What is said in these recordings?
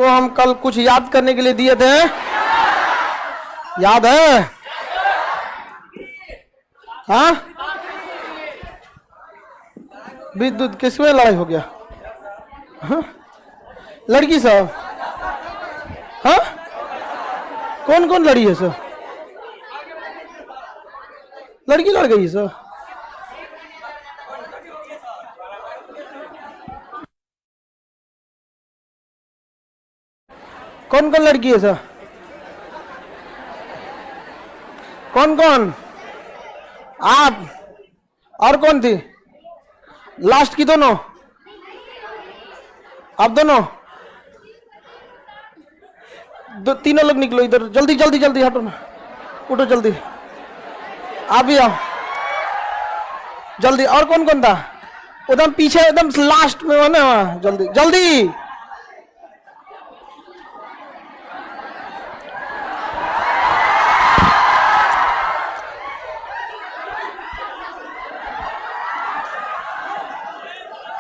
आपको हम कल कुछ याद करने के लिए दिए थे, याद है? हाँ, विद्युत किसमें लड़ाई हो गया? हाँ? लड़की साहब, हाँ, कौन कौन लड़ी है सर? लड़की लड़ गई है सर? कौन कौन लड़की है सर? कौन कौन? आप और कौन थी? लास्ट की दोनों? आप दोनों? तीनों लोग निकलो इधर, जल्दी जल्दी जल्दी, हटो ना, उठो जल्दी, आप भी आओ जल्दी। और कौन कौन था? एकदम पीछे, एकदम लास्ट में हो ना, जल्दी जल्दी।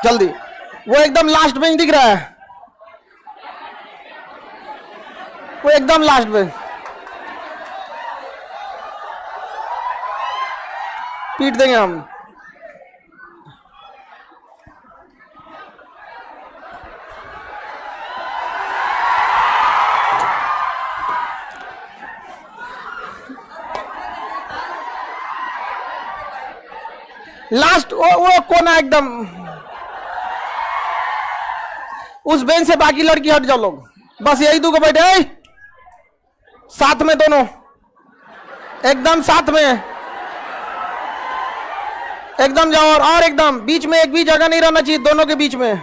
जल्दी, वो एकदम लास्ट में दिख रहा है, वो एकदम लास्ट में। पीट देंगे हम। लास्ट वो कोना एकदम, उस बेंच से बाकी लड़की हट जाओ लोग, बस यही दो को बैठे साथ में, दोनों एकदम साथ में, एकदम जाओ। और एकदम बीच में एक भी जगह नहीं रहना चाहिए, दोनों के बीच में।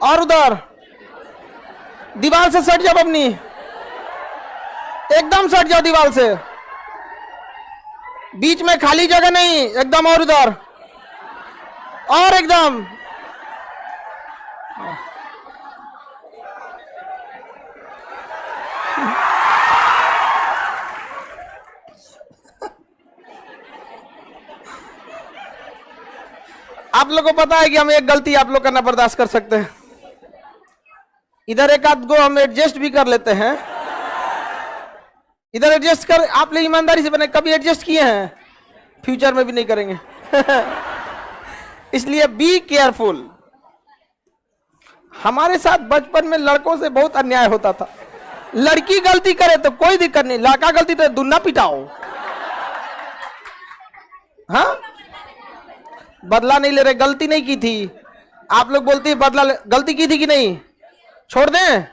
और उधर दीवार से सट जाओ अपनी, एकदम सट जाओ दीवार से, बीच में खाली जगह नहीं, एकदम। और उधर, और एकदम। आप लोग को पता है कि हम एक गलती आप लोग करना बर्दाश्त कर सकते हैं, इधर एक आध को हम एडजस्ट भी कर लेते हैं, इधर एडजस्ट कर। आप लोग ईमानदारी से बने, कभी एडजस्ट किए हैं? फ्यूचर में भी नहीं करेंगे। इसलिए बी केयरफुल। हमारे साथ बचपन में लड़कों से बहुत अन्याय होता था, लड़की गलती करे तो कोई दिक्कत नहीं, लड़का गलती तो दुन्ना पिटाओ। हाँ, बदला नहीं ले रहे, गलती नहीं की थी। आप लोग बोलते हैं बदला, गलती की थी कि नहीं? छोड़ दें,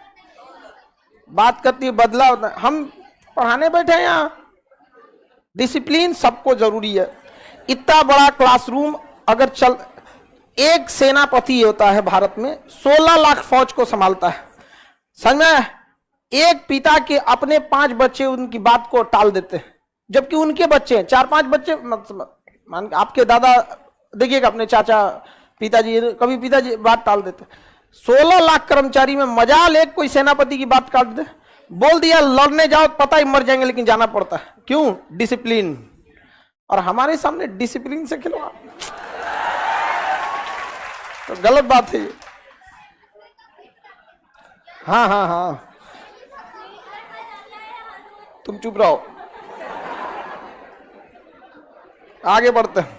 बात करती है बदला होता है। हम पढ़ाने बैठे हैं यहाँ, डिसिप्लिन सबको जरूरी है। इतना बड़ा क्लासरूम अगर चल, एक सेनापति होता है भारत में, 16 लाख फौज को संभालता है, समझ में? एक पिता के अपने 5 बच्चे उनकी बात को टाल देते हैं, जबकि उनके बच्चे 4-5 बच्चे, मान आपके दादा देखिएगा, अपने चाचा पिताजी, कभी पिताजी बात टाल देते। 16 लाख कर्मचारी में मजाल एक कोई सेनापति की बात काट दे, बोल दिया लड़ने जाओ, पता ही मर जाएंगे, लेकिन जाना पड़ता है। क्यों? डिसिप्लिन। और हमारे सामने डिसिप्लिन से खिलवा तो गलत बात है ये। हाँ हाँ हाँ, तुम चुप रहो, आगे बढ़ते हैं।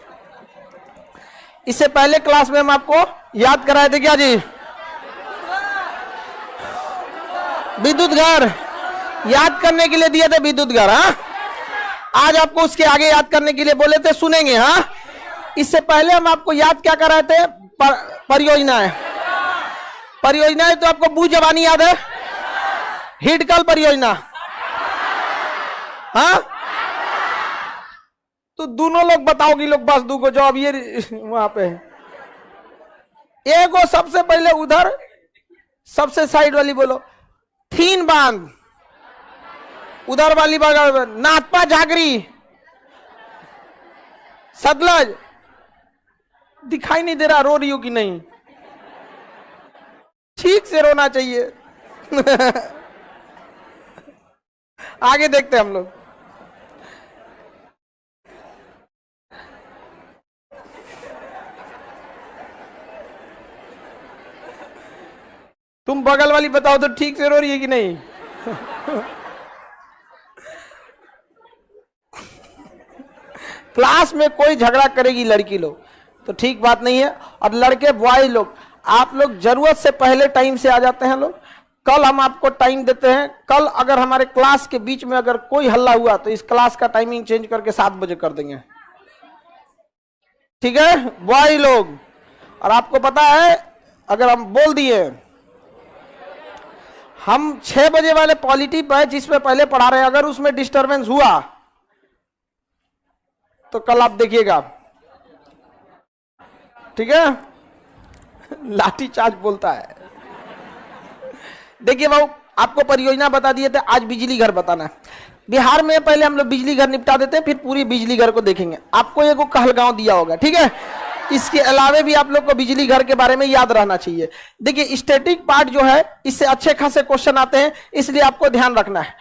इससे पहले क्लास में हम आपको याद कराए थे क्या जी? विद्युत घर याद करने के लिए दिए थे, विद्युत घर। हाँ, आज आपको उसके आगे याद करने के लिए बोले थे, सुनेंगे। हाँ, इससे पहले हम आपको याद क्या कराए थे? परियोजनाएं। परियोजनाएं तो आपको बू जवानी याद है, हिडकल परियोजना। हाँ, तो दोनों लोग बताओगी लोग, बस दो को जवाब ये वहां पे एक। सबसे पहले उधर सबसे साइड वाली बोलो, थीन बांध। उधर वाली बगल नाथपा झागरी, सतलज। दिखाई नहीं दे रहा रो रही हो कि नहीं? ठीक से रोना चाहिए। आगे देखते हैं हम लोग। तुम बगल वाली बताओ तो ठीक से रो रही है कि नहीं? क्लास में कोई झगड़ा करेगी लड़की लोग तो ठीक बात नहीं है, और लड़के बॉय लोग, आप लोग जरूरत से पहले टाइम से आ जाते हैं लोग। कल हम आपको टाइम देते हैं, कल अगर हमारे क्लास के बीच में अगर कोई हल्ला हुआ तो इस क्लास का टाइमिंग चेंज करके 7 बजे कर देंगे, ठीक है बॉय लोग। और आपको पता है अगर हम बोल दिए हम 6 बजे वाले पॉलिटी पर जिसमें पहले पढ़ा रहे हैं, अगर उसमें डिस्टरबेंस हुआ तो कल आप देखिएगा, ठीक है? लाठी चार्ज बोलता है। देखिए बाबू, आपको परियोजना बता दिए थे, आज बिजली घर बताना है। बिहार में पहले हम लोग बिजली घर निपटा देते हैं, फिर पूरी बिजली घर को देखेंगे। आपको एक कहलगांव दिया होगा, ठीक है? इसके अलावे भी आप लोग को बिजली घर के बारे में याद रहना चाहिए। देखिए स्टैटिक पार्ट जो है इससे अच्छे खासे क्वेश्चन आते हैं, इसलिए आपको ध्यान रखना है,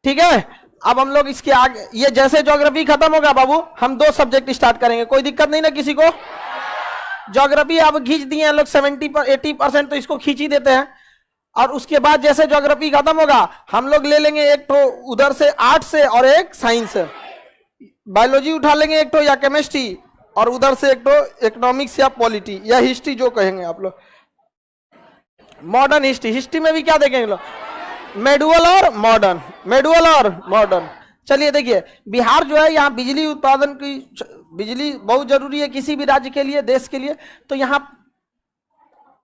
ठीक है? अब हम लोग इसके आगे, ये जैसे ज्योग्राफी खत्म होगा बाबू, हम 2 सब्जेक्ट स्टार्ट करेंगे, कोई दिक्कत नहीं ना किसी को? ज्योग्राफी आप खींच दिए हैं लोग 80% तो इसको खींच ही देते हैं। और उसके बाद जैसे ज्योग्राफी खत्म होगा हम लोग ले लेंगे एक तो उधर से आर्ट से और एक साइंस से, बायोलॉजी उठा लेंगे एक तो या केमिस्ट्री, और उधर से एक तो इकोनॉमिक्स या पॉलिटी या हिस्ट्री जो कहेंगे आप लोग, मॉडर्न हिस्ट्री। हिस्ट्री में भी क्या देखेंगे लोग? मेडुअल और मॉडर्न, मेडुअल और मॉडर्न। चलिए देखिए, बिहार जो है यहाँ बिजली उत्पादन की, बिजली बहुत जरूरी है किसी भी राज्य के लिए, देश के लिए। तो यहाँ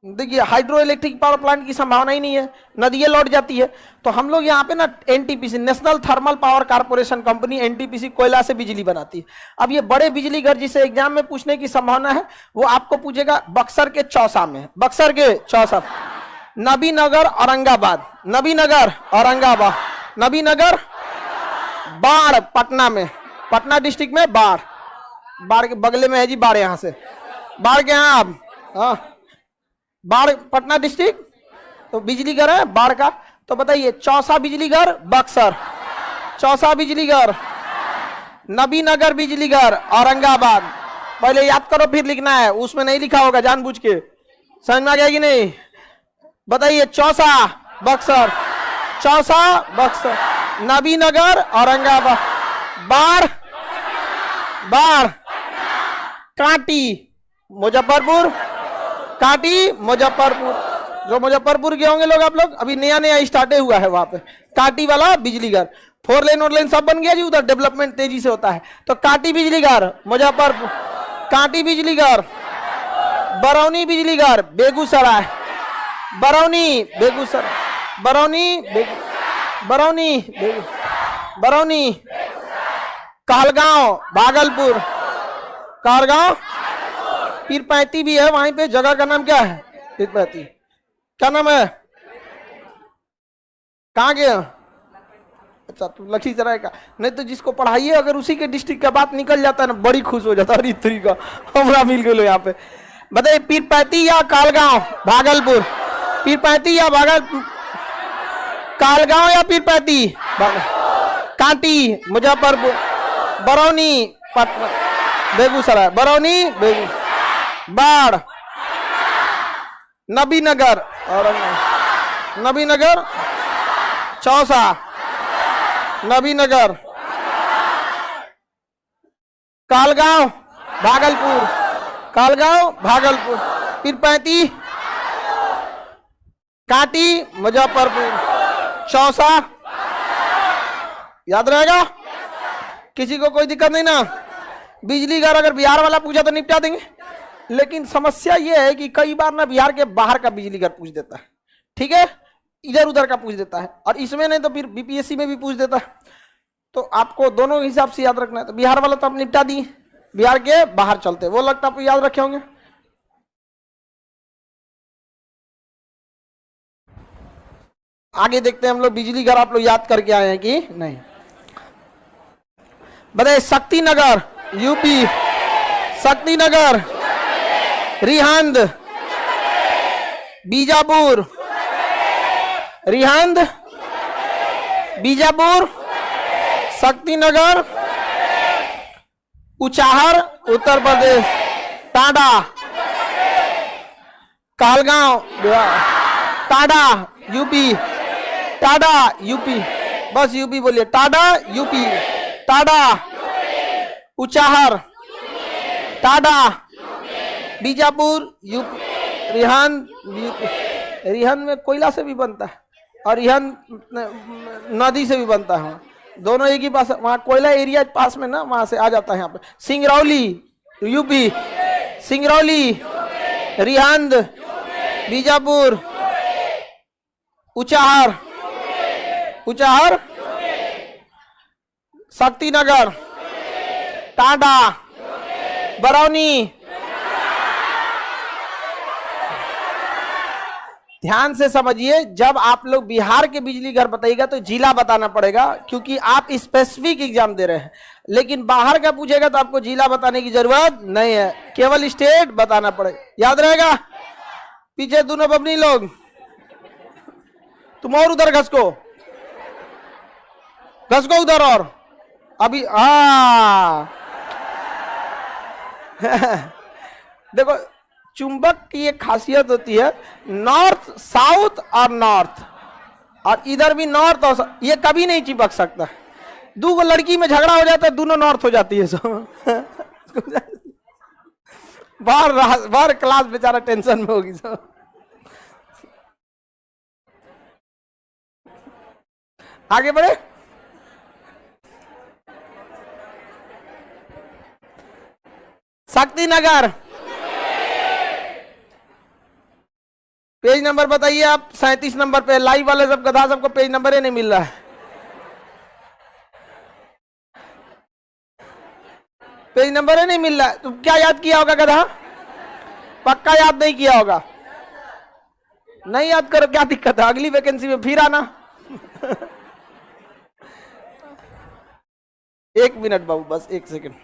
देखिए हाइड्रो इलेक्ट्रिक पावर प्लांट की संभावना ही नहीं है, नदियाँ लौट जाती है। तो हम लोग यहाँ पे ना NTPC, national thermal power corporation company, NTPC कोयला से बिजली बनाती है। अब ये बड़े बिजली घर जिसे एग्जाम में पूछने की संभावना है वो आपको पूछेगा बक्सर के चौसा में, बक्सर के चौसा, नबीनगर औरंगाबाद, नबीनगर औरंगाबाद, नबीनगर, बाढ़ पटना में, पटना डिस्ट्रिक्ट में बाढ़, बाढ़ के बगले में है जी बाढ़, यहाँ से बाढ़ के यहाँ आप, हाँ बाढ़ पटना डिस्ट्रिक्ट, तो बिजली घर है बाढ़ का। तो बताइए चौसा बिजली घर बक्सर, चौसा बिजली घर, नबीनगर बिजली घर औरंगाबाद। पहले याद करो फिर लिखना है, उसमें नहीं लिखा होगा जानबूझ के, समझ में आ गया कि नहीं? बताइए चौसा बक्सर, चौसा बक्सर, नबीनगर औरंगाबाद, बाढ़, बाढ़ कांटी मुजफ्फरपुर, कांटी मुजफ्फरपुर, जो मुजफ्फरपुर के होंगे लोग आप लोग, अभी नया नया स्टार्ट हुआ है वहां पे कांटी वाला बिजली घर। 4 लेन और लेन सब बन गया जी, उधर डेवलपमेंट तेजी से होता है। तो कांटी बिजली घर मुजफ्फरपुर, कांटी बिजली घर, बरौनी बिजली घर बेगूसराय, बरौनी बेगूसराय, बरौनी बरौनी बरौनी, कहलगांव भागलपुर, कहलगांव, पीरपैंती भी है वहीं पे, जगह का नाम क्या है? पीरपैंती। क्या नाम है? कहाँ गया? अच्छा तू लखीसराय का। नहीं तो जिसको पढ़ाइए अगर उसी के डिस्ट्रिक्ट का बात निकल जाता है ना, बड़ी खुश हो जाता है। इतनी का हमरा मिल गए यहाँ पे। बताइए पीरपैंती या कहलगांव भागलपुर, पीरपैंती या भागलपुर, कहलगांव या पीरपैंती, कांटी मुजफ्फरपुर, बरौनी पटना बेगूसराय, बरौनी बेगूसराय, बाढ़ नबीनगर औरंगाबाद, नबीनगर चौसा, नबीनगर, कहलगांव भागलपुर, कहलगांव भागलपुर, पीरपैंती, कांटी मुजफ्फरपुर, चौसा। याद रहेगा? किसी को कोई दिक्कत नहीं ना? बिजली घर अगर बिहार वाला पूछा तो निपटा देंगे, लेकिन समस्या यह है कि कई बार ना बिहार के बाहर का बिजली घर पूछ देता है, ठीक है, इधर उधर का पूछ देता है, और इसमें नहीं तो फिर बीपीएससी में भी पूछ देता है। तो आपको दोनों हिसाब से याद रखना है। तो बिहार वाला तो आप निपटा दिए, बिहार के बाहर चलते, वो लगता आपको याद रखे होंगे। आगे देखते हैं हम लोग बिजली घर आप लोग याद करके आए हैं कि नहीं। बताइए Shaktinagar UP, Shaktinagar, Rihand, Bijapur, Rihand, Bijapur, Shaktinagar, उचाहर Uttar Pradesh, Tanda, Kahalgaon Bihar, Tada UP, Tada UP, बस यूपी बोलिए, Tada UP, Tada, उचाहर, Tada, Bijapur UP, Rihand UP. Rihand में कोयला से भी बनता है और रिहंद नदी से भी बनता है, दोनों एक ही पास, वहां कोयला एरिया पास में ना, वहां से आ जाता है यहाँ पे। सिंगरौली यूपी, सिंगरौली, रिहंद, बीजापुर, उचाहर, उचाहर, शक्तिनगर, टाडा, बरौनी। ध्यान से समझिए, जब आप लोग बिहार के बिजली घर बताइएगा तो जिला बताना पड़ेगा, क्योंकि आप स्पेसिफिक एग्जाम दे रहे हैं। लेकिन बाहर का पूछेगा तो आपको जिला बताने की जरूरत नहीं है, केवल स्टेट बताना पड़ेगा। याद रहेगा? पीछे दोनों बबनी लोग, तुम और उधर घसको, घसको उधर, और अभी देखो, चुंबक की एक खासियत होती है, नॉर्थ साउथ और नॉर्थ, और इधर भी नॉर्थ और ये कभी नहीं चिपक सकता। दो लड़की में झगड़ा हो जाता है, दोनों नॉर्थ हो जाती है सब। बाहर क्लास बेचारा टेंशन में होगी सब। आगे बढ़े। शक्तिनगर, पेज नंबर बताइए आप। 37 नंबर पे। लाइव वाले सब गधा, सबको पेज नंबर ही नहीं मिल रहा है। पेज नंबर ही नहीं मिल रहा है तो क्या याद किया होगा गधा? पक्का याद नहीं किया होगा। नहीं याद करो, क्या दिक्कत है, अगली वैकेंसी में फिर आना। 1 मिनट बाबू, बस 1 सेकंड।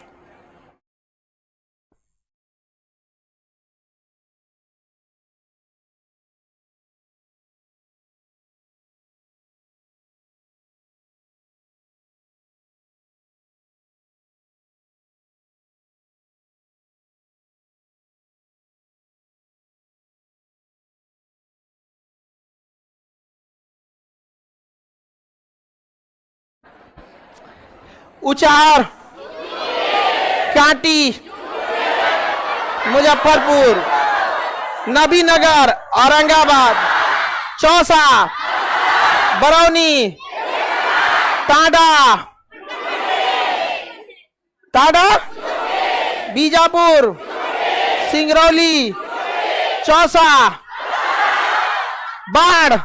उचाहर, कांटी, मुजफ्फरपुर, नबीनगर, औरंगाबाद, चौसा, बरौनी, टाडा, टाडा, बीजापुर, सिंगरौली, चौसा, बाढ़,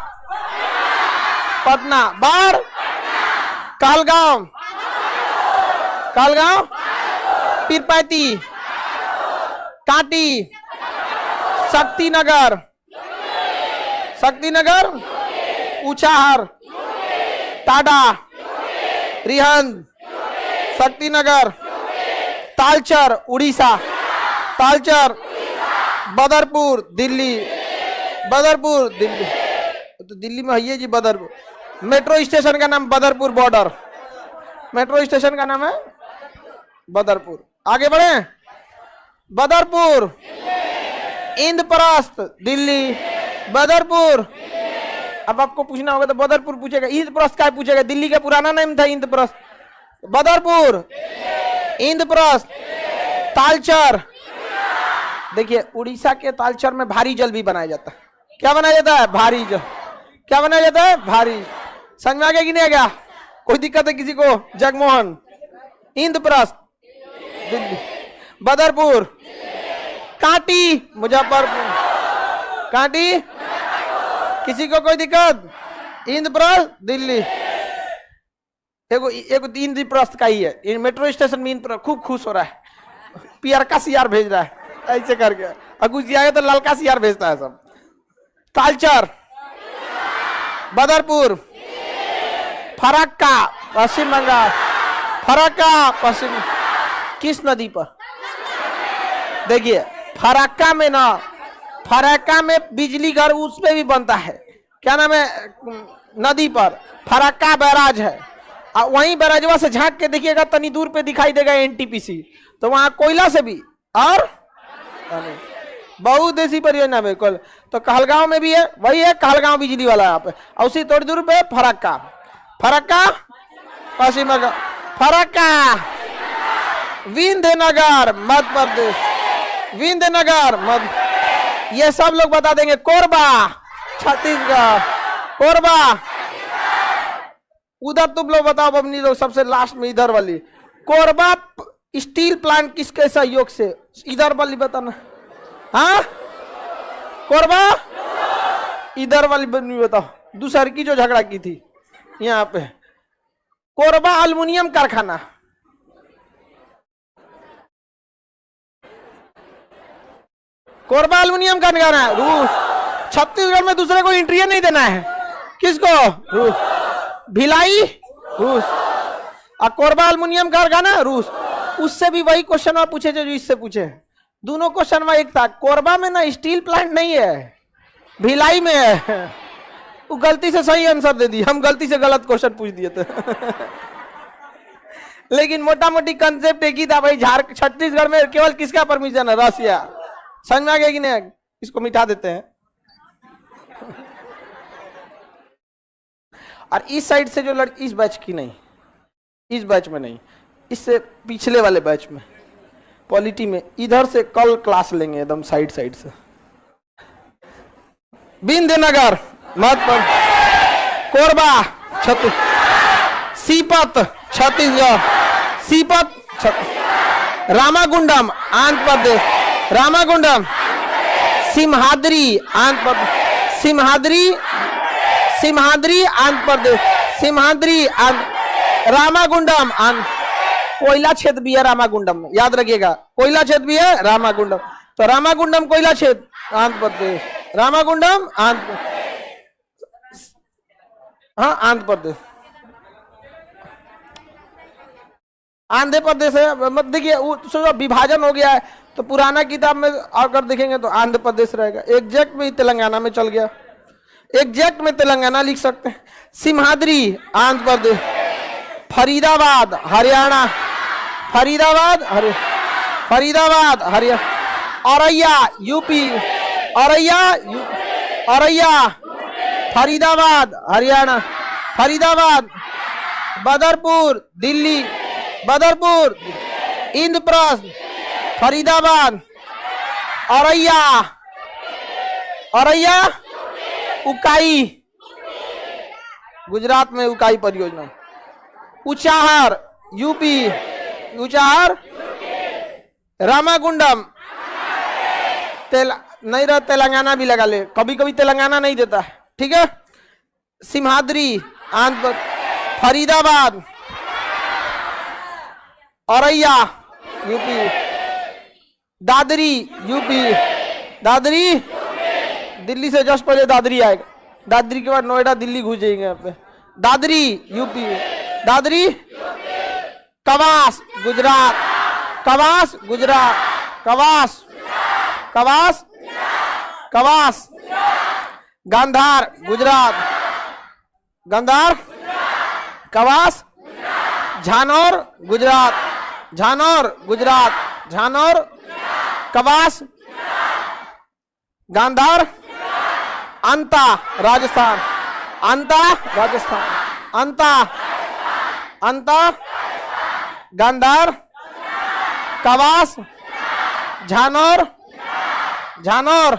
पटना, बाढ़, कहलगांव, कहलगांव, पीरपैती, कांटी, शक्तिनगर, शक्तिनगर, उचाहर, टाडा, रिहंद, शक्तिनगर, तालचर उड़ीसा, तालचर, बदरपुर दिल्ली, बदरपुर दिल्ली, तो दिल्ली में है जी बदरपुर। मेट्रो स्टेशन का नाम बदरपुर बॉर्डर, मेट्रो स्टेशन का नाम है बदरपुर। आगे बढ़े। बदरपुर, इंद्रप्रस्थ दिल्ली, बदरपुर। अब आपको पूछना होगा तो बदरपुर पूछेगा, इंद्रप्रस्थ क्या पूछेगा? दिल्ली का पुराना नाम था इंद्रप्रस्थ। बदरपुर, इंद्रप्रस्थ, तालचर। देखिए, उड़ीसा के तालचर में भारी जल भी बनाया जाता है। क्या बनाया जाता है? भारी जल। क्या बनाया जाता है? भारी। समझ में आ गया कि नहीं आ गया? कोई दिक्कत है किसी को? जगमोहन, इंद्रप्रस्थ दिल्ली, बदरपुर, कांटी, मुजफ्फरपुर, कांटी। किसी को कोई दिक्कत? इंद्रप्रस्थ दिल्ली। एगो इंद्रप्रस्थ का ही है, मेट्रो स्टेशन में इंद्रप्रस्थ। खूब खुश हो रहा है, पियर का सीआर भेज रहा है ऐसे करके, और कुछ आएगा तो ललका सीआर भेजता है सब। तालचर, बदरपुर, फरक्का पश्चिम बंगाल, फरक्का पश्चिम। किस नदी पर? देखिए, फरक्का में ना, फरक्का में बिजली घर उस पे भी बनता है। क्या नाम है? नदी पर फरक्का बैराज है, और वहीं बैराजवा से झांक के देखिएगा, तनी दूर पे दिखाई देगा एनटीपीसी, तो वहां कोयला से भी और बहुउद्देशीय परियोजना में कोल। तो कहलगांव में भी है, वही है कहलगांव बिजली वाला यहाँ पे। और उसी थोड़ी दूर पे फरक्का, फरक्का पश्चिम बंगाल, फरक्का विंध्यनगर मध्य प्रदेश, विंध्यनगर मध्य, ये सब लोग बता देंगे। कोरबा छत्तीसगढ़, कोरबा। उधर तुम लोग बताओ बबनी लोग, सबसे लास्ट में इधर वाली कोरबा स्टील प्लांट किसके सहयोग से, इधर वाली बताना। हाँ कोरबा, इधर वाली बनी बताओ, दूसरी की जो झगड़ा की थी यहाँ पे। कोरबा एल्युमिनियम कारखाना, कोरबा एल्युमिनियम कारखाना है रूस। छत्तीसगढ़ में दूसरे को एंट्री नहीं देना है, किसको? रूस। भिलाई रूस, और कोरबा एल्युमिनियम कारखाना रूस। उससे भी वही क्वेश्चन पूछे जो इससे पूछे, दोनों क्वेश्चन में एक था। कोरबा में ना स्टील प्लांट नहीं है, भिलाई में है। वो गलती से सही आंसर दे दी, हम गलती से गलत क्वेश्चन पूछ दिए थे। लेकिन मोटा मोटी कंसेप्ट एक ही था भाई, छत्तीसगढ़ में केवल किसका परमिशन है? रसिया। समझ में आ गया कि नहीं? इसको मिटा देते हैं। और इस साइड से जो लड़की, इस बैच की नहीं, इस बैच में नहीं, इससे पिछले वाले बैच में पॉलिटी में, इधर से कल क्लास लेंगे एकदम साइड साइड से। विंध्यनगर मध्य प्रदेश, कोरबा छत्तीसगढ़, सीपत छत्तीसगढ़, सीपत रामागुंडम आंध्र प्रदेश, रामागुंडम, सिमहाद्री आंध्र प्रदेश, सिमहाद्री, सिमहाद्री आंध्र प्रदेश, सिमहाद्री आंध्र, रामागुंडम आंध्र। कोयला क्षेत्र भी है रामागुंडम में, याद रखिएगा, कोयला क्षेत्र भी है रामागुंडम। तो रामागुंडम कोयला क्षेत्र आंध्र प्रदेश, रामागुंडम आंध्र, हाँ आंध्र प्रदेश, आंध्र प्रदेश है। मत देखिए विभाजन हो गया है, तो पुराना किताब में अगर देखेंगे तो आंध्र प्रदेश रहेगा। एग्जैक्ट में तेलंगाना में चल गया, एग्जैक्ट में तेलंगाना लिख सकते हैं। सिमहाद्री आंध्र प्रदेश, फरीदाबाद हरियाणा, फरीदाबाद फरीदाबाद हरियाणा, औरैया यूपी, औरैया औरैया, फरीदाबाद हरियाणा, फरीदाबाद, बदरपुर दिल्ली, बदरपुर, इंद्रप्रस्थ, फरीदाबाद, औरैया, औरैया, उकाई गुजरात में, उकाई परियोजना, उचाहर यूपी, उचाहर, रामागुंडम नहीं रहा, तेलंगाना भी लगा ले, कभी कभी तेलंगाना नहीं देता, ठीक है। सिमहाद्री आंध्र, फरीदाबाद, औरैया यूपी, दादरी यूपी, दादरी दिल्ली से जस्ट पहले दादरी आएगा, दादरी के बाद नोएडा दिल्ली घुस जाएंगे यहाँ पे। Dadri UP, Dadri, Kawas Gujarat, Kawas Gujarat, Kawas, Kawas, Kawas, Gandhar Gujarat, Gandhar, Kawas, Jhanor Gujarat, Jhanor Gujarat, Jhanor, Kawas, Gandhar, Anta Rajasthan, Anta Rajasthan, Anta, Anta, Gandhar, Kawas, Jhanor, Jhanor,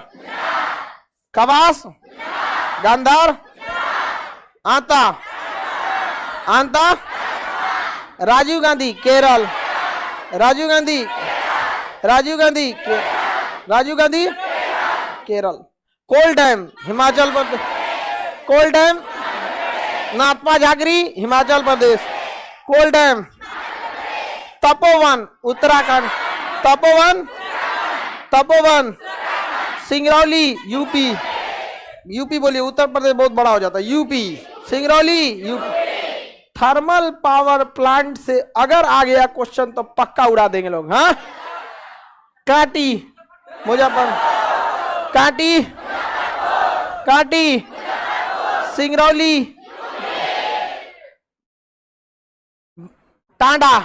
Kawas, Gandhar, Anta, Anta, Rajiv Gandhi Kerala, Rajiv Gandhi, Rajiv Gandhi, Rajiv Gandhi Kerala, Kol dam Himachal Pradesh, Kol dam, Nathpa Jhakri Himachal Pradesh, Kol dam, Tapovan Uttarakhand, Tapovan, Tapovan, Singrauli UP, UP बोलिए, उत्तर प्रदेश बहुत बड़ा हो जाता है, UP, Singrauli UP. Thermal power plant से अगर आ गया क्वेश्चन तो पक्का उड़ा देंगे लोग। हाँ, काटी मुजफ्फर, काटी, काटी, सिंगरौली, टांडा,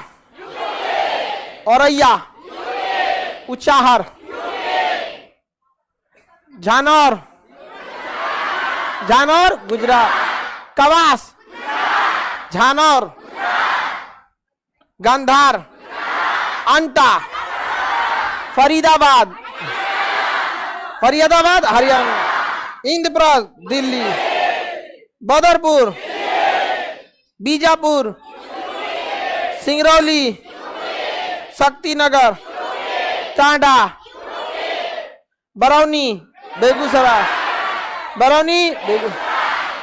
औरैया, उचाहर, झानौर, झानौर गुजरात, कवास झानौर, गांधार अंटा, फरीदाबाद हरियाणा, इंद्रप्रस्थ दिल्ली, बदरपुर, बीजापुर, सिंगरौली, शक्तिनगर, टांडा, बरौनी बेगूसराय,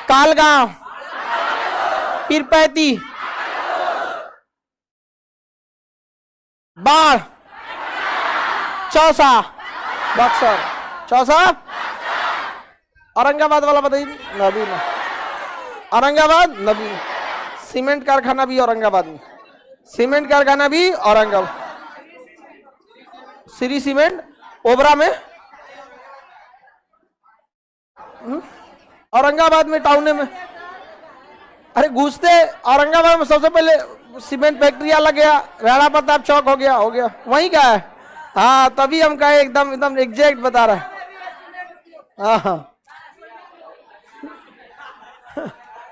कालगांव, पीरपैती, बाढ़, चौसा, बक्सर, चौसा, औरंगाबाद वाला बताइए। नबीन, औरंगाबाद नबीन, सीमेंट कारखाना भी औरंगाबाद में, सीमेंट कारखाना भी औरंगाबाद, श्री सीमेंट ओबरा में, औरंगाबाद में टाउन में। अरे घुसते औरंगाबाद में सबसे पहले सीमेंट फैक्ट्री लग गया, राणा प्रताप चौक हो गया वहीं का है। हाँ तभी हम कहे एकदम एग्जैक्ट बता रहे हैं। हाँ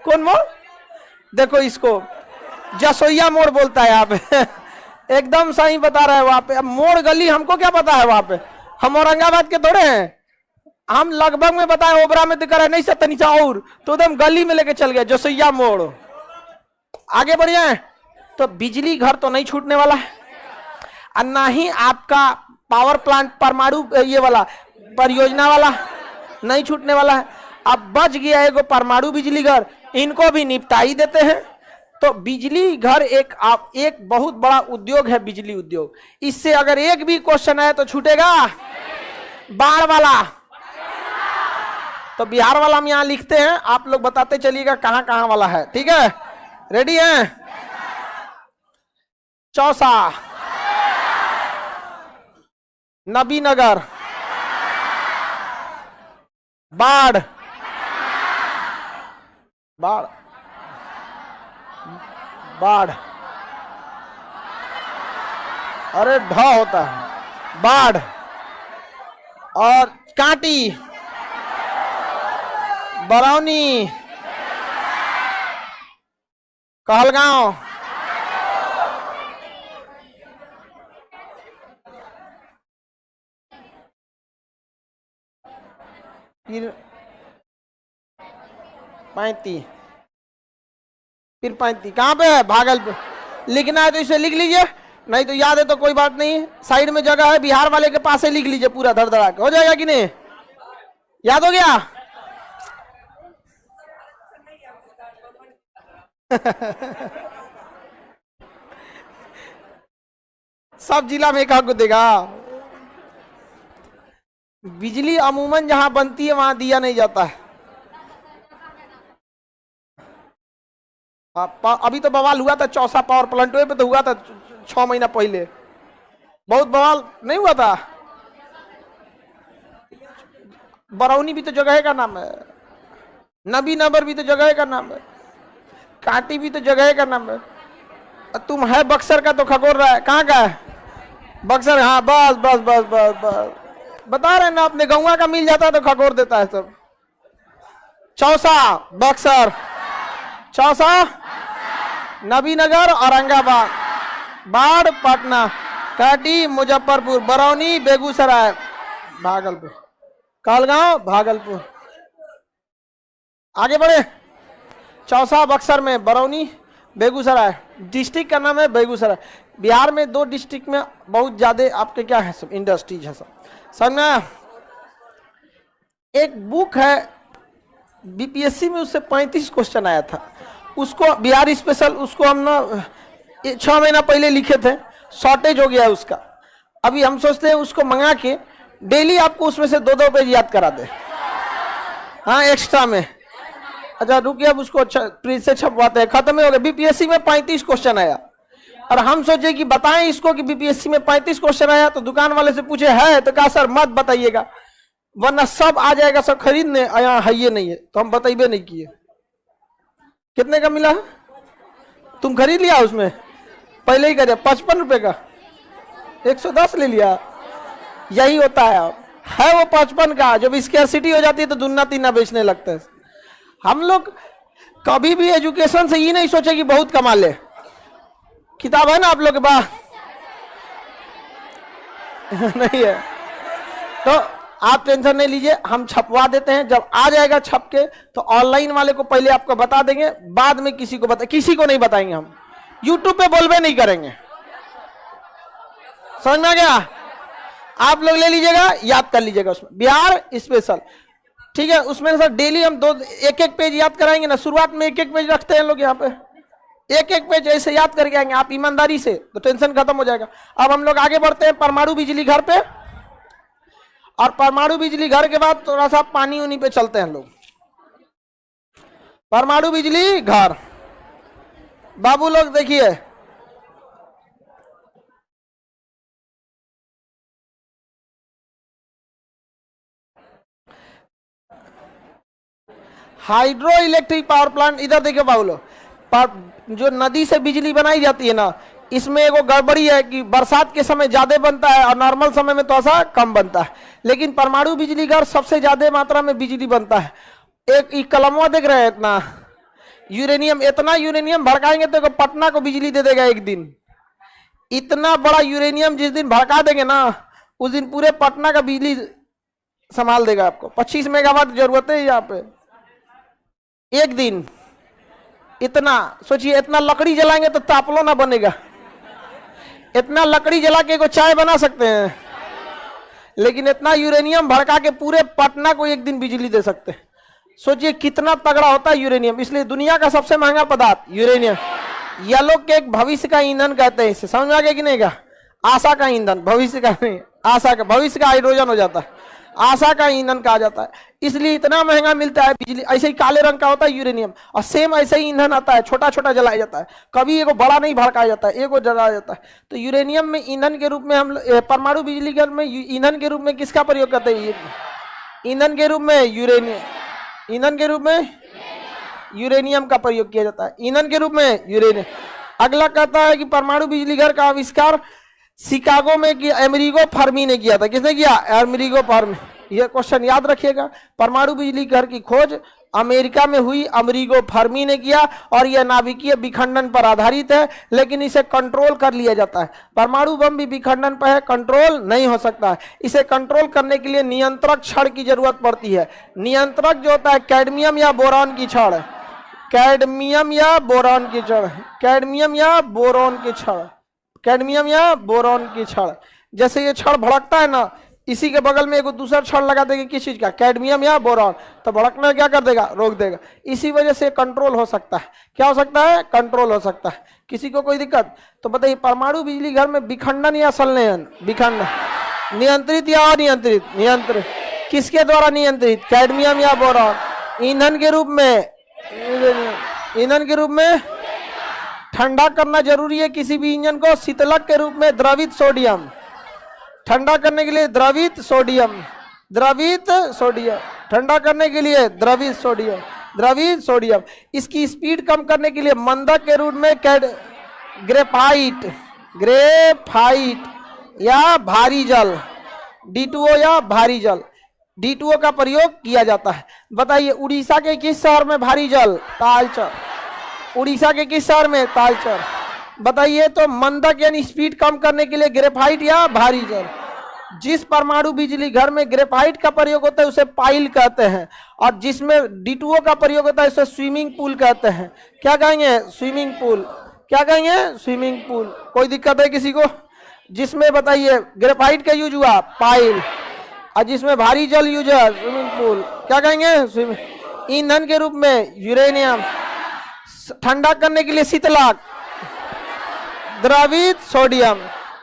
कौन मोड़? देखो इसको जसोइया मोड़ बोलता है यहाँ पे। एकदम सही बता रहा है वहां पे। अब मोड़ गली हमको क्या पता है वहां पे, हम औरंगाबाद के थोड़े हैं। हम लगभग में बताए ओबरा में दिखा रहे नहीं सत्ता नीचा और तो एकदम गली में लेके चल गया जसोइया मोड़। आगे बढ़िया है। तो बिजली घर तो नहीं छूटने वाला है और ना ही आपका पावर प्लांट परमाणु ये वाला परियोजना वाला नहीं छूटने वाला है। अब बच गया एगो परमाणु बिजली घर, इनको भी निपटा ही देते हैं। तो बिजली घर एक बहुत बड़ा उद्योग है बिजली उद्योग। इससे अगर एक भी क्वेश्चन आए तो छूटेगा बाढ़ वाला। तो बिहार वाला हम यहां लिखते हैं, आप लोग बताते चलिएगा कहां कहां वाला है। ठीक है, रेडी है? चौसा, नबीनगर, बाढ़, अरे ढ होता है, बाढ़ और कांटी, बरौनी, कहलगांव, फिर 35, फिर 35 कहां पे है? भागलपुर। लिखना है तो इसे लिख लीजिए, नहीं तो याद है तो कोई बात नहीं, साइड में जगह है बिहार वाले के पास से लिख लीजिए पूरा धड़धड़ा के। हो जाएगा कि नहीं? याद हो गया? सब जिला में एक हक देगा। बिजली अमूमन जहां बनती है वहां दिया नहीं जाता है। अभी तो बवाल हुआ था चौसा पावर प्लांट पे, तो हुआ था 6 महीना पहले, बहुत बवाल नहीं हुआ था? बरौनी भी तो जगह का नाम है, नबीनगर भी तो जगह का नाम है, कांटी भी तो जगह का नाम है। तुम है बक्सर का तो खगोर रहा है, कहाँ का है? बक्सर। हाँ बस बस बस बस बस बता रहे ना, अपने गौवा का मिल जाता है तो खगोर देता है सब। चौसा बक्सर, चौसा नबीनगर औरंगाबाद, बाढ़ पटना, काटी मुजफ्फरपुर, बरौनी बेगूसराय, भागलपुर, कहलगांव भागलपुर। आगे बढ़े। चौसा बक्सर में, बरौनी बेगूसराय, डिस्ट्रिक्ट का नाम है बेगूसराय। बिहार में 2 डिस्ट्रिक्ट में बहुत ज्यादा आपके क्या है सब इंडस्ट्रीज है सब। समझना? एक बुक है बीपीएससी में, उससे 35 क्वेश्चन आया था, उसको बिहार स्पेशल, उसको हम ना 6 महीना पहले लिखे थे, शॉर्टेज हो गया है उसका। अभी हम सोचते हैं उसको मंगा के डेली आपको उसमें से 2-2 पेज याद करा दे, हाँ एक्स्ट्रा में। अच्छा रुकिए, अब उसको प्रिंट से छपवाते हैं। खत्म हो गया। बीपीएससी में 35 क्वेश्चन आया और हम सोचे कि बताएं इसको कि बीपीएससी में 35 क्वेश्चन आया, तो दुकान वाले से पूछे है तो कहा सर मत बताइएगा वरना सब आ जाएगा, सब खरीदने, यहाँ है ये नहीं है, तो हम बताइए नहीं किए। कितने का मिला? तुम खरीद लिया उसमें पहले ही कर 55 रुपए का, 110 ले लिया। यही होता है वो 55 का। जब स्कैरसिटी हो जाती है तो दुन्ना तीना बेचने लगता है। हम लोग कभी भी एजुकेशन से ये नहीं सोचे कि बहुत कमा ले। किताब है ना आप लोग के पास? नहीं है तो आप टेंशन नहीं लीजिए, हम छपवा देते हैं। जब आ जाएगा छप के तो ऑनलाइन वाले को पहले आपको बता देंगे, बाद में किसी को नहीं बताएंगे। हम यूट्यूब पे बोलबे नहीं करेंगे। समझ में आ गया? आप लोग ले लीजिएगा, याद कर लीजिएगा। उसमें बिहार स्पेशल, ठीक है। उसमें सर डेली हम एक एक पेज याद कराएंगे ना। शुरुआत में एक एक पेज रखते हैं लोग, यहाँ पे एक एक पेज ऐसे याद करके आएंगे आप ईमानदारी से, तो टेंशन खत्म हो जाएगा। अब हम लोग आगे बढ़ते हैं परमाणु बिजली घर पे, और परमाणु बिजली घर के बाद थोड़ा सा पानी उनी पे चलते हैं लोग। परमाणु बिजली घर, बाबू लोग देखिए, हाइड्रो इलेक्ट्रिक पावर प्लांट। इधर देखिए बाबू लोग, जो नदी से बिजली बनाई जाती है ना, इसमें एगो गड़बड़ी है कि बरसात के समय ज्यादा बनता है और नॉर्मल समय में थोड़ा सा कम बनता है। लेकिन परमाणु बिजली घर सबसे ज्यादा मात्रा में बिजली बनता है। एक कलमवा देख रहे हैं, इतना यूरेनियम, इतना यूरेनियम भड़काएंगे तो पटना को बिजली दे देगा एक दिन। इतना बड़ा यूरेनियम जिस दिन भड़का देंगे ना, उस दिन पूरे पटना का बिजली संभाल देगा आपको। 25 मेगावाट जरूरत है यहाँ पे एक दिन। इतना सोचिए, इतना लकड़ी जलाएंगे तो तापलो ना बनेगा। इतना लकड़ी जला के को चाय बना सकते हैं, लेकिन इतना यूरेनियम भड़का के पूरे पटना को एक दिन बिजली दे सकते हैं। सोचिए कितना तगड़ा होता है यूरेनियम। इसलिए दुनिया का सबसे महंगा पदार्थ यूरेनियम। यह लोग के एक भविष्य का ईंधन कहते हैं। इससे समझ आ गया कि नहीं? का आशा का ईंधन, भविष्य का नहीं, आशा का। भविष्य का हाइड्रोजन हो जाता है, आशा का ईंधन कहा जाता है। इसलिए इतना महंगा मिलता है बिजली। ऐसे ही काले रंग का होता है यूरेनियम, और सेम ऐसे ही ईंधन आता है, छोटा छोटा जलाया जाता है। कभी एगो बड़ा नहीं भड़काया जाता है, एगो जलाया जाता है। तो यूरेनियम में ईंधन के रूप में हम परमाणु बिजली घर में ईंधन के रूप में किसका प्रयोग करते हैं? ईंधन के रूप में यूरेनियम, ईंधन के रूप में यूरेनियम का प्रयोग किया जाता है। ईंधन के रूप में यूरेनियम। अगला कहता है कि परमाणु बिजली घर का आविष्कार शिकागो में कि अमेरिगो फर्मी ने किया था। किसने किया? Amerigo Fermi. यह क्वेश्चन याद रखिएगा। परमाणु बिजली घर की खोज अमेरिका में हुई, अमेरिगो फर्मी ने किया, और यह नाभिकीय विखंडन पर आधारित है, लेकिन इसे कंट्रोल कर लिया जाता है। परमाणु बम भी विखंडन पर है, कंट्रोल नहीं हो सकता है। इसे कंट्रोल करने के लिए नियंत्रक छड़ की जरूरत पड़ती है। नियंत्रक जो होता है कैडमियम या बोरॉन की छड़, कैडमियम या बोरॉन की छड़, कैडमियम या बोरॉन की छड़, कैडमियम या बोरॉन की छड़। जैसे ये छड़ भड़कता है ना, इसी के बगल में एक दूसरा छड़ लगा देंगे किस चीज का? कैडमियम या बोरॉन, तो भड़कना क्या कर देगा? रोक देगा। इसी वजह से कंट्रोल हो सकता है। क्या हो सकता है? कंट्रोल हो सकता है। किसी को कोई दिक्कत? तो बताइए, परमाणु बिजली घर में विखंडन या संलयन? विखंडन। नियंत्रित या अनियंत्रित? नियंत्रित। किसके द्वारा नियंत्रित? कैडमियम या बोरॉन। ईंधन के रूप में, ईंधन के रूप में ठंडा करना जरूरी है किसी भी इंजन को। शीतलक के रूप में द्रवित सोडियम, ठंडा करने के लिए द्रवित सोडियम, द्रवित सोडियम, ठंडा करने के लिए द्रवित सोडियम, द्रवित सोडियम। इसकी स्पीड कम करने के लिए मंदक के रूप में ग्रेफाइट, ग्रेफाइट या भारी जल, D2O या भारी जल, D2O का प्रयोग किया जाता है। बताइए, उड़ीसा के किस शहर में भारी जल? तालचर। उड़ीसा के किस शहर में? तालचर। बताइए, तो मंदक यानी स्पीड कम करने के लिए ग्रेफाइट या भारी जल। जिस परमाणु बिजली घर में ग्रेफाइट का प्रयोग होता है उसे पाइल कहते हैं, और जिसमें D2O का प्रयोग होता है उसे स्विमिंग पूल कहते हैं। क्या कहेंगे? Swimming pool. क्या कहेंगे? Swimming pool. कोई दिक्कत है किसी को? जिसमें बताइए ग्रेफाइट का यूज हुआ पाइल, और जिसमें भारी जल यूज है स्विमिंग पूल। क्या कहेंगे? स्विमिंग। ईंधन के रूप में यूरेनियम, ठंडा करने के लिए शीतलक द्रवित सोडियम,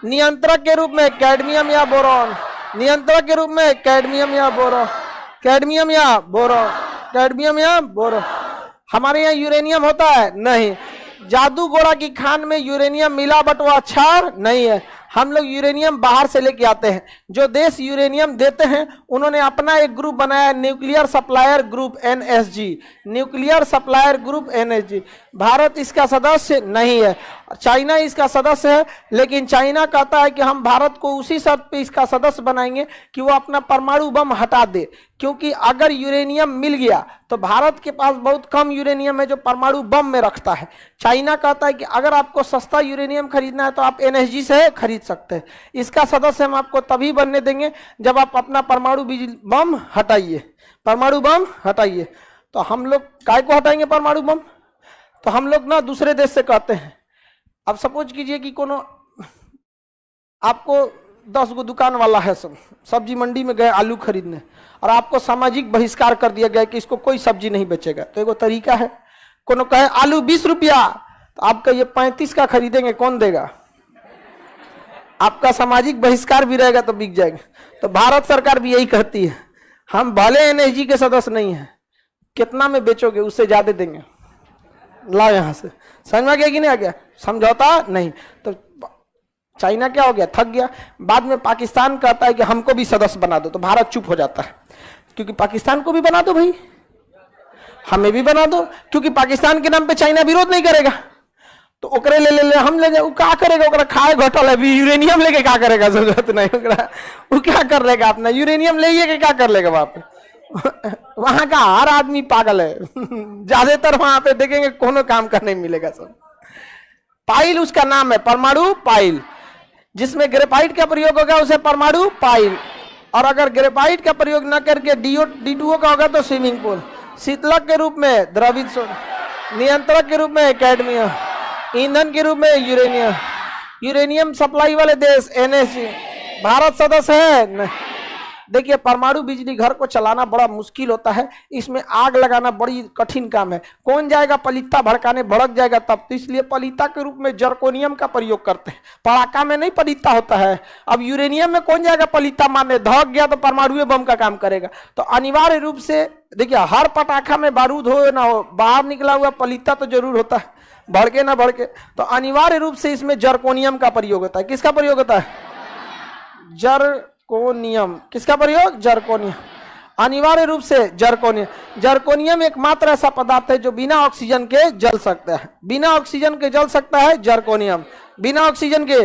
नियंत्रक के रूप में कैडमियम या बोरॉन, नियंत्रक के रूप में कैडमियम या बोरॉन, कैडमियम या बोरॉन, कैडमियम या बोरॉन। हमारे यहाँ यूरेनियम होता है? नहीं। जादू गोड़ा की खान में यूरेनियम मिला बट वो अच्छा नहीं है। हम लोग यूरेनियम बाहर से लेके आते हैं। जो देश यूरेनियम देते हैं उन्होंने अपना एक ग्रुप बनाया, nuclear supplier group NSG, nuclear supplier group NSG। Bharat इसका सदस्य नहीं है, चाइना इसका सदस्य है, लेकिन चाइना कहता है कि हम भारत को उसी शर्त पे इसका सदस्य बनाएंगे कि वो अपना परमाणु बम हटा दे, क्योंकि अगर यूरेनियम मिल गया तो भारत के पास बहुत कम यूरेनियम है जो परमाणु बम में रखता है। चाइना कहता है कि अगर आपको सस्ता यूरेनियम खरीदना है तो आप एनएसजी से खरीद सकते हैं। इसका सदस्य हम आपको तभी बनने देंगे जब आप अपना परमाणु बम हटाइए, परमाणु बम हटाइए। तो हम लोग काय को हटाएंगे परमाणु बम? तो हम लोग ना दूसरे देश से कहते हैं, अब सपोज कीजिए कि कोनो आपको 10 गो दुकान वाला है, सब सब्जी मंडी में गए आलू खरीदने और आपको सामाजिक बहिष्कार कर दिया गया कि इसको कोई सब्जी नहीं बेचेगा। तो एगो तरीका है, कोनो कहे आलू 20 रुपया, तो आपका ये 35 का खरीदेंगे, कौन देगा? आपका सामाजिक बहिष्कार भी रहेगा तो बिक जाएगा। तो भारत सरकार भी यही कहती है, हम भले एनएसजी के सदस्य नहीं है, कितना में बेचोगे उससे ज्यादा देंगे, लाओ यहां से। समझ में आ गया कि नहीं आ गया? समझौता नहीं। तो चाइना क्या हो गया? थक गया। बाद में पाकिस्तान कहता है कि हमको भी सदस्य बना दो, तो भारत चुप हो जाता है, क्योंकि पाकिस्तान को भी बना दो भाई, हमें भी बना दो, क्योंकि पाकिस्तान के नाम पे चाइना विरोध नहीं करेगा। तो ओकरे ले हम ले जाए, वो क्या करेगा? ओकरा खाए घटल है, यूरेनियम लेके क्या करेगा? जरूरत नहीं ओकरा, वो क्या कर लेगा? अपना यूरेनियम ले के क्या कर लेगा वहां पे? वहां का हर आदमी पागल है ज्यादातर वहां पे देखेंगे कोनो काम का नहीं मिलेगा सब। पाइल उसका नाम है, परमाणु पाइल। जिसमें ग्रेफाइट का प्रयोग होगा उसे परमाणु पाइल, और अगर ग्रेफाइट का प्रयोग न करके D2O का होगा तो स्विमिंग पूल। शीतलक के रूप में द्रवित सोना, नियंत्रक के रूप में कैडमियम, ईंधन के रूप में यूरेनियम। यूरेनियम सप्लाई वाले देश एनएसजी, भारत सदस्य है नहीं। देखिए परमाणु बिजली घर को चलाना बड़ा मुश्किल होता है, इसमें आग लगाना बड़ी कठिन काम है। कौन जाएगा पलीता भड़काने? भड़क जाएगा तब। तो इसलिए पलीता के रूप में जर्कोनियम का प्रयोग करते हैं। पड़ाका में नहीं पलीता होता है। अब यूरेनियम में कौन जाएगा पलीता मारने? धक गया तो परमाणु बम का काम करेगा। तो अनिवार्य रूप से देखिए, हर पटाखा में बारूद हो ना हो, बाहर निकला हुआ पलीता तो जरूर होता है, भड़के ना भड़के। तो अनिवार्य रूप से इसमें जर्कोनियम का प्रयोग होता है। किसका प्रयोग होता है? जर्कोनियम। किसका प्रयोग? जर्कोनियम। अनिवार्य रूप से जर्कोनियम। जर्कोनियम एकमात्र ऐसा पदार्थ है जो बिना ऑक्सीजन के जल सकता है। बिना ऑक्सीजन के जल सकता है जर्कोनियम, बिना ऑक्सीजन के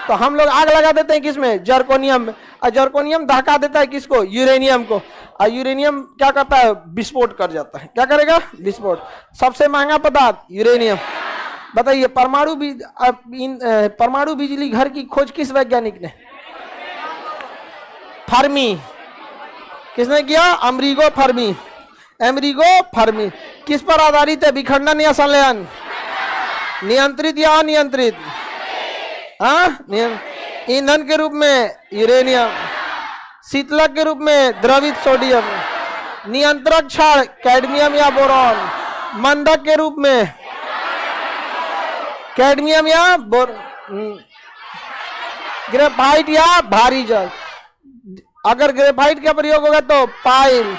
तो हम लोग आग लगा देते हैं किसमें? जर्कोनियम में। और जर्कोनियम धक्का देता है किसको? यूरेनियम को। और यूरेनियम क्या करता है? विस्फोट कर जाता है। क्या करेगा? विस्फोट। सबसे महंगा पदार्थ यूरेनियम। बताइए परमाणु बिजली घर की खोज किस वैज्ञानिक ने? फर्मी। किसने किया? अमरीगो फर्मी। अमरीगो फर्मी। किस पर आधारित है? विखंडन या संलयन? नियंत्रित या अनियंत्रित? ईंधन के रूप में यूरेनियम, शीतलक के रूप में द्रवित सोडियम, नियंत्रक क्षार कैडमियम या बोरॉन, मंदक के रूप में कैडमियम या ग्रेफाइट या भारी जल। अगर ग्रेफाइट का प्रयोग होगा तो पाइल,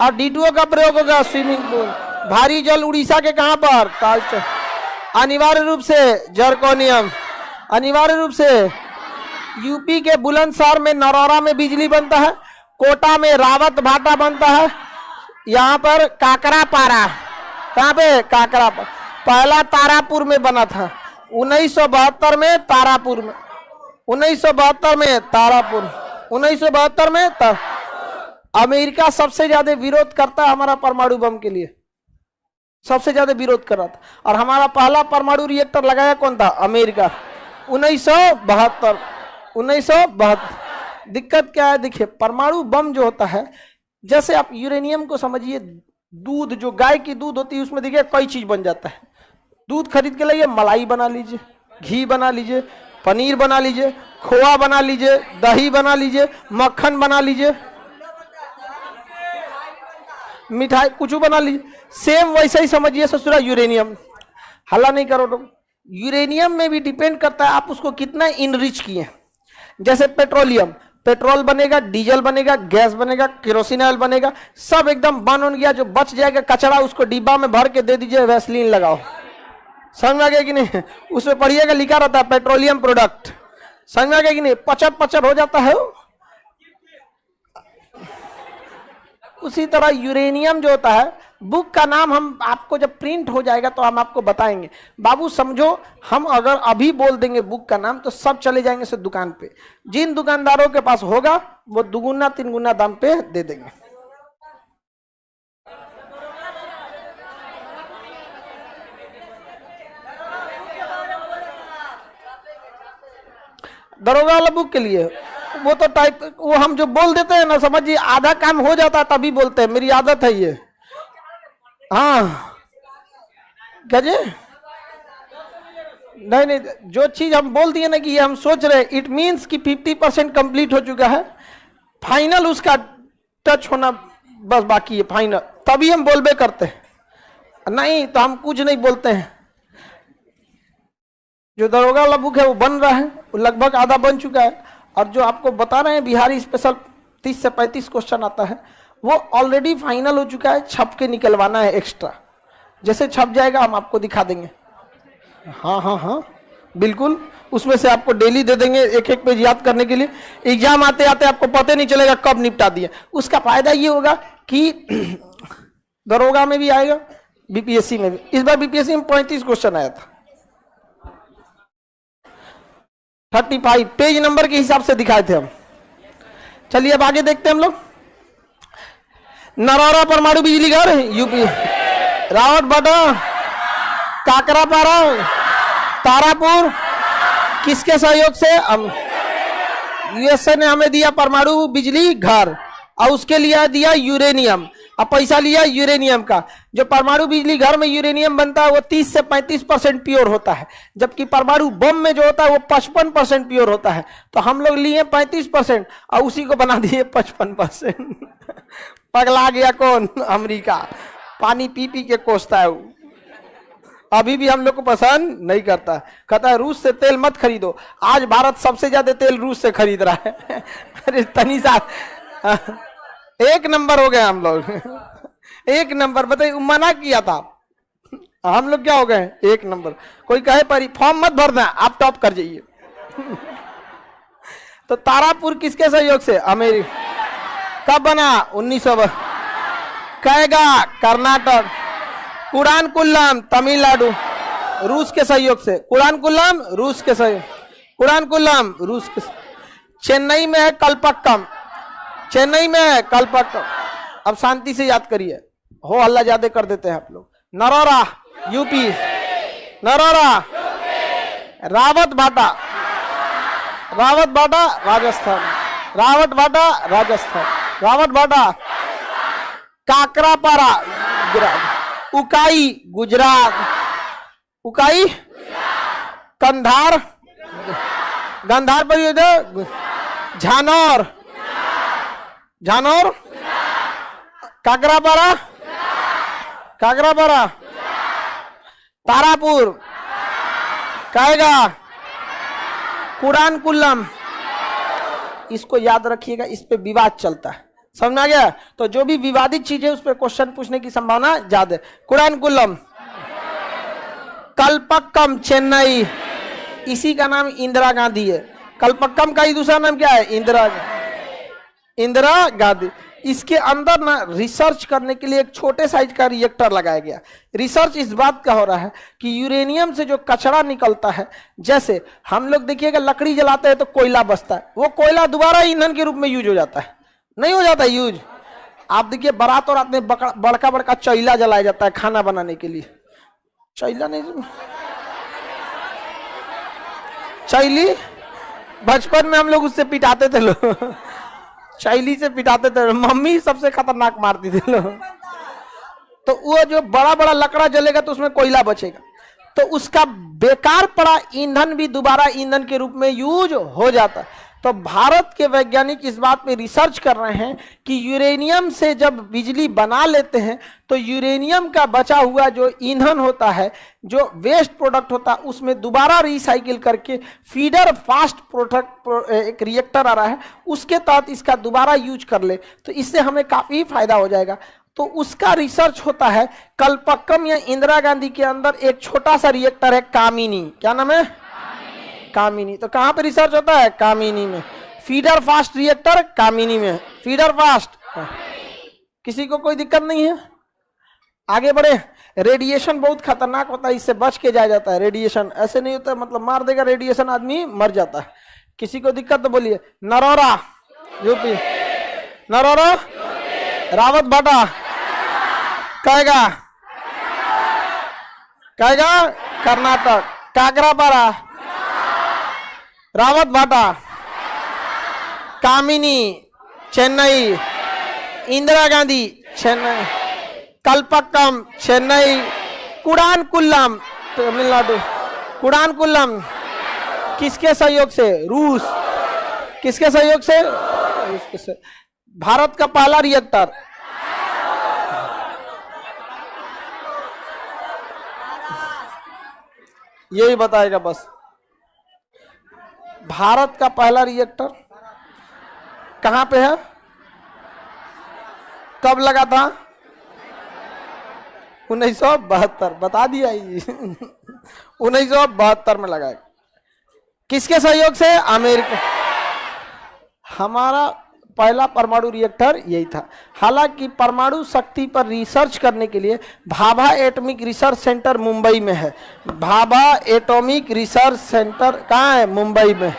और D2O का प्रयोग होगा स्विमिंग पूल। भारी जल उड़ीसा के कहां पर? तालचेर। अनिवार्य रूप से जर्कोनियम। अनिवार्य रूप से यूपी के बुलंदशहर में नरौरा में बिजली बनता है, कोटा में रावत भाटा बनता है, यहाँ पर काकरा पारा। कहाँ पे? काकरा पारा। पहला तारापुर में बना था 1972 में, तारापुर में 1972 में, तारापुर 1972 में। अमेरिका सबसे ज्यादा विरोध करता है हमारा परमाणु बम के लिए, सबसे ज्यादा विरोध कर रहा था। और हमारा पहला परमाणु रिएक्टर लगाया कौन था? अमेरिका। 1972। दिक्कत क्या है? देखिए परमाणु बम जो होता है, जैसे आप यूरेनियम को समझिए, दूध जो गाय की दूध होती है उसमें देखिए कई चीज बन जाता है। दूध खरीद के लाइए, मलाई बना लीजिए, घी बना लीजिए, पनीर बना लीजिए, खोआ बना लीजिए, दही बना लीजिए, मक्खन बना लीजिए, मिठाई कुछ बना लीजिए। सेम वैसे ही समझिए ससुरा यूरेनियम। हल्ला नहीं करो लोग। यूरेनियम में भी डिपेंड करता है आप उसको कितना इनरिच किए। जैसे पेट्रोलियम, पेट्रोल बनेगा, डीजल बनेगा, गैस बनेगा, केरोसिन ऑयल बनेगा, सब एकदम बन गया। जो बच जाएगा कचरा उसको डिब्बा में भर के दे दीजिए, वैसलीन लगाओ। समझ में आ गया कि नहीं? उसमें पढ़िएगा, लिखा रहता है पेट्रोलियम प्रोडक्ट। समझ में आ गया कि नहीं? पचर हो जाता है। उसी तरह यूरेनियम जो होता है, बुक का नाम हम आपको जब प्रिंट हो जाएगा तो हम आपको बताएंगे। बाबू समझो, हम अगर अभी बोल देंगे बुक का नाम तो सब चले जाएंगे से दुकान पे। जिन दुकानदारों के पास होगा वो 2 गुना 3 गुना दाम पे दे देंगे। दरोगा वाला बुक के लिए वो तो टाइप, वो हम जो बोल देते हैं ना, समझिए आधा काम हो जाता है तभी बोलते हैं, मेरी आदत है ये। हाँ क्या जी? नहीं नहीं, जो चीज हम बोल दिए ना कि ये हम सोच रहे, इट मीन्स कि 50% कंप्लीट हो चुका है, फाइनल उसका टच होना बस बाकी है, फाइनल, तभी हम बोलबे करते हैं, नहीं तो हम कुछ नहीं बोलते हैं। जो दरोगा वाला बुक है वो बन रहा है, वो लगभग आधा बन चुका है, और जो आपको बता रहे हैं बिहारी स्पेशल 30 से 35 क्वेश्चन आता है, वो ऑलरेडी फाइनल हो चुका है, छप के निकलवाना है एक्स्ट्रा, जैसे छप जाएगा हम आपको दिखा देंगे। हाँ हाँ हाँ बिल्कुल, उसमें से आपको डेली दे देंगे एक एक पेज याद करने के लिए, एग्जाम आते आते आपको पता नहीं चलेगा कब निपटा दिए। उसका फायदा ये होगा कि दरोगा में भी आएगा, बीपीएससी में भी। इस बार बीपीएससी में 35 क्वेश्चन आया था, 35 पेज नंबर के हिसाब से दिखाए थे हम। चलिए अब आगे देखते हैं हम लोग। नरौरा परमाणु बिजली घर यूपी, रावतबाड़ा, काकरापारा, तारापुर, किसके सहयोग से? यूएसए ने हमें दिया परमाणु बिजली घर, और उसके लिए दिया यूरेनियम, अब पैसा लिया यूरेनियम का। जो परमाणु बिजली घर में यूरेनियम बनता है वो 30 से 35% प्योर होता है, जबकि परमाणु बम में जो होता है वो 55% प्योर होता है। तो हम लोग लिए 35% और उसी को बना दिए 55%। पगला गया कौन? अमेरिका, पानी पी पी के कोसता है वो, अभी भी हम लोग को पसंद नहीं करता, कहता है रूस से तेल मत खरीदो। आज भारत सबसे ज्यादा तेल रूस से खरीद रहा है। अरे तनी सा एक नंबर हो गए हम लोग, एक नंबर। बताइए, मना किया था, हम लोग क्या हो गए? एक नंबर। कोई कहे पर फॉर्म मत भरना, आप टॉप कर जाइए। तो तारापुर किसके सहयोग से? अमेरिका। कब बना? 1900। कहेगा कर्नाटक। कुड़ानकुलम तमिलनाडु, रूस के सहयोग से। कुड़ानकुलम रूस के सहयोग, कुड़ानकुलम रूस के। चेन्नई में है कलपक्कम, चेन्नई में है कलपक्कम। अब शांति से याद करिए, हो हल्ला ज्यादा कर देते हैं आप लोग। नरौरा यूपी, नरौरा, रावतबाड़ा, रावतबाड़ा राजस्थान, रावतबाड़ा राजस्थान, रावतबाड़ा, काकरापारा गुजरात, उकाई गुजरात, उकाई कंधार, गंधार परियोजना, झानौर, झानौर, काकरापारा, काकरापारा, तारापुर, कहेगा कुड़ानकुलम। इसको याद रखिएगा, इस पे विवाद चलता है, समझ में आ गया? तो जो भी विवादित चीज है उस पर क्वेश्चन पूछने की संभावना ज्यादा है। कुड़ानकुलम, कलपक्कम चेन्नई, इसी का नाम इंदिरा गांधी है। कलपक्कम का ही दूसरा नाम क्या है? इंदिरा गांधी। इसके अंदर ना रिसर्च करने के लिए एक छोटे साइज का रिएक्टर लगाया गया। रिसर्च इस बात का हो रहा है कि यूरेनियम से जो कचरा निकलता है, जैसे हम लोग देखिएगा लकड़ी जलाते हैं तो कोयला बचता है, वो कोयला दोबारा ईंधन के रूप में यूज हो जाता है, नहीं हो जाता यूज? आप देखिए बारात और रात में बड़का बड़का चैला जलाया जाता है खाना बनाने के लिए। चैला नहीं, चैली, बचपन में हम लोग उससे पिटाते थे लोग, चैली से पिटाते थे, मम्मी सबसे खतरनाक मारती थी लोग। तो वो जो बड़ा बड़ा लकड़ा जलेगा तो उसमें कोयला बचेगा, तो उसका बेकार पड़ा ईंधन भी दोबारा ईंधन के रूप में यूज हो जाता है। तो भारत के वैज्ञानिक इस बात पे रिसर्च कर रहे हैं कि यूरेनियम से जब बिजली बना लेते हैं तो यूरेनियम का बचा हुआ जो ईंधन होता है, जो वेस्ट प्रोडक्ट होता है, उसमें दोबारा रिसाइकिल करके फीडर फास्ट प्रोडक्ट एक रिएक्टर आ रहा है, उसके तहत इसका दोबारा यूज कर ले तो इससे हमें काफ़ी फायदा हो जाएगा। तो उसका रिसर्च होता है। कलपक्कम या इंदिरा गांधी के अंदर एक छोटा सा रिएक्टर है कामिनी, क्या नाम है? कामिनी। तो कहां पे रिसर्च होता है? कामिनी में। फीडर फास्ट रिएक्टर कामिनी में, फीडर फास्ट। किसी को कोई दिक्कत नहीं है? आगे बढ़े। रेडिएशन बहुत खतरनाक होता है, इससे बच के जाया जाता है। रेडिएशन ऐसे नहीं होता मतलब मार देगा रेडिएशन, आदमी मर जाता है। किसी को दिक्कत तो बोलिए। नरौरा यूपी, नरौरा, रावतबाड़ा, कहेगा कहेगा कर्नाटक, काकरापारा, रावत भाटा, कामिनी चेन्नई, इंदिरा गांधी चेन्नई, कल्पक्कम चेन्नई, कुडानकुल्लम तमिलनाडु। कुडानकुल्लम किसके सहयोग से? रूस। किसके सहयोग से? रूस के से। भारत का पहला रिएक्टर, यही बताएगा बस। भारत का पहला रिएक्टर कहां पे है? कब लगा था? 1972। बता दिया ही 1972 में लगा। किसके सहयोग से? अमेरिका। हमारा पहला परमाणु रिएक्टर यही था। हालांकि परमाणु शक्ति पर रिसर्च करने के लिए Bhabha atomic research centre Mumbai में है। भाभा एटॉमिक रिसर्च सेंटर कहाँ है? मुंबई में।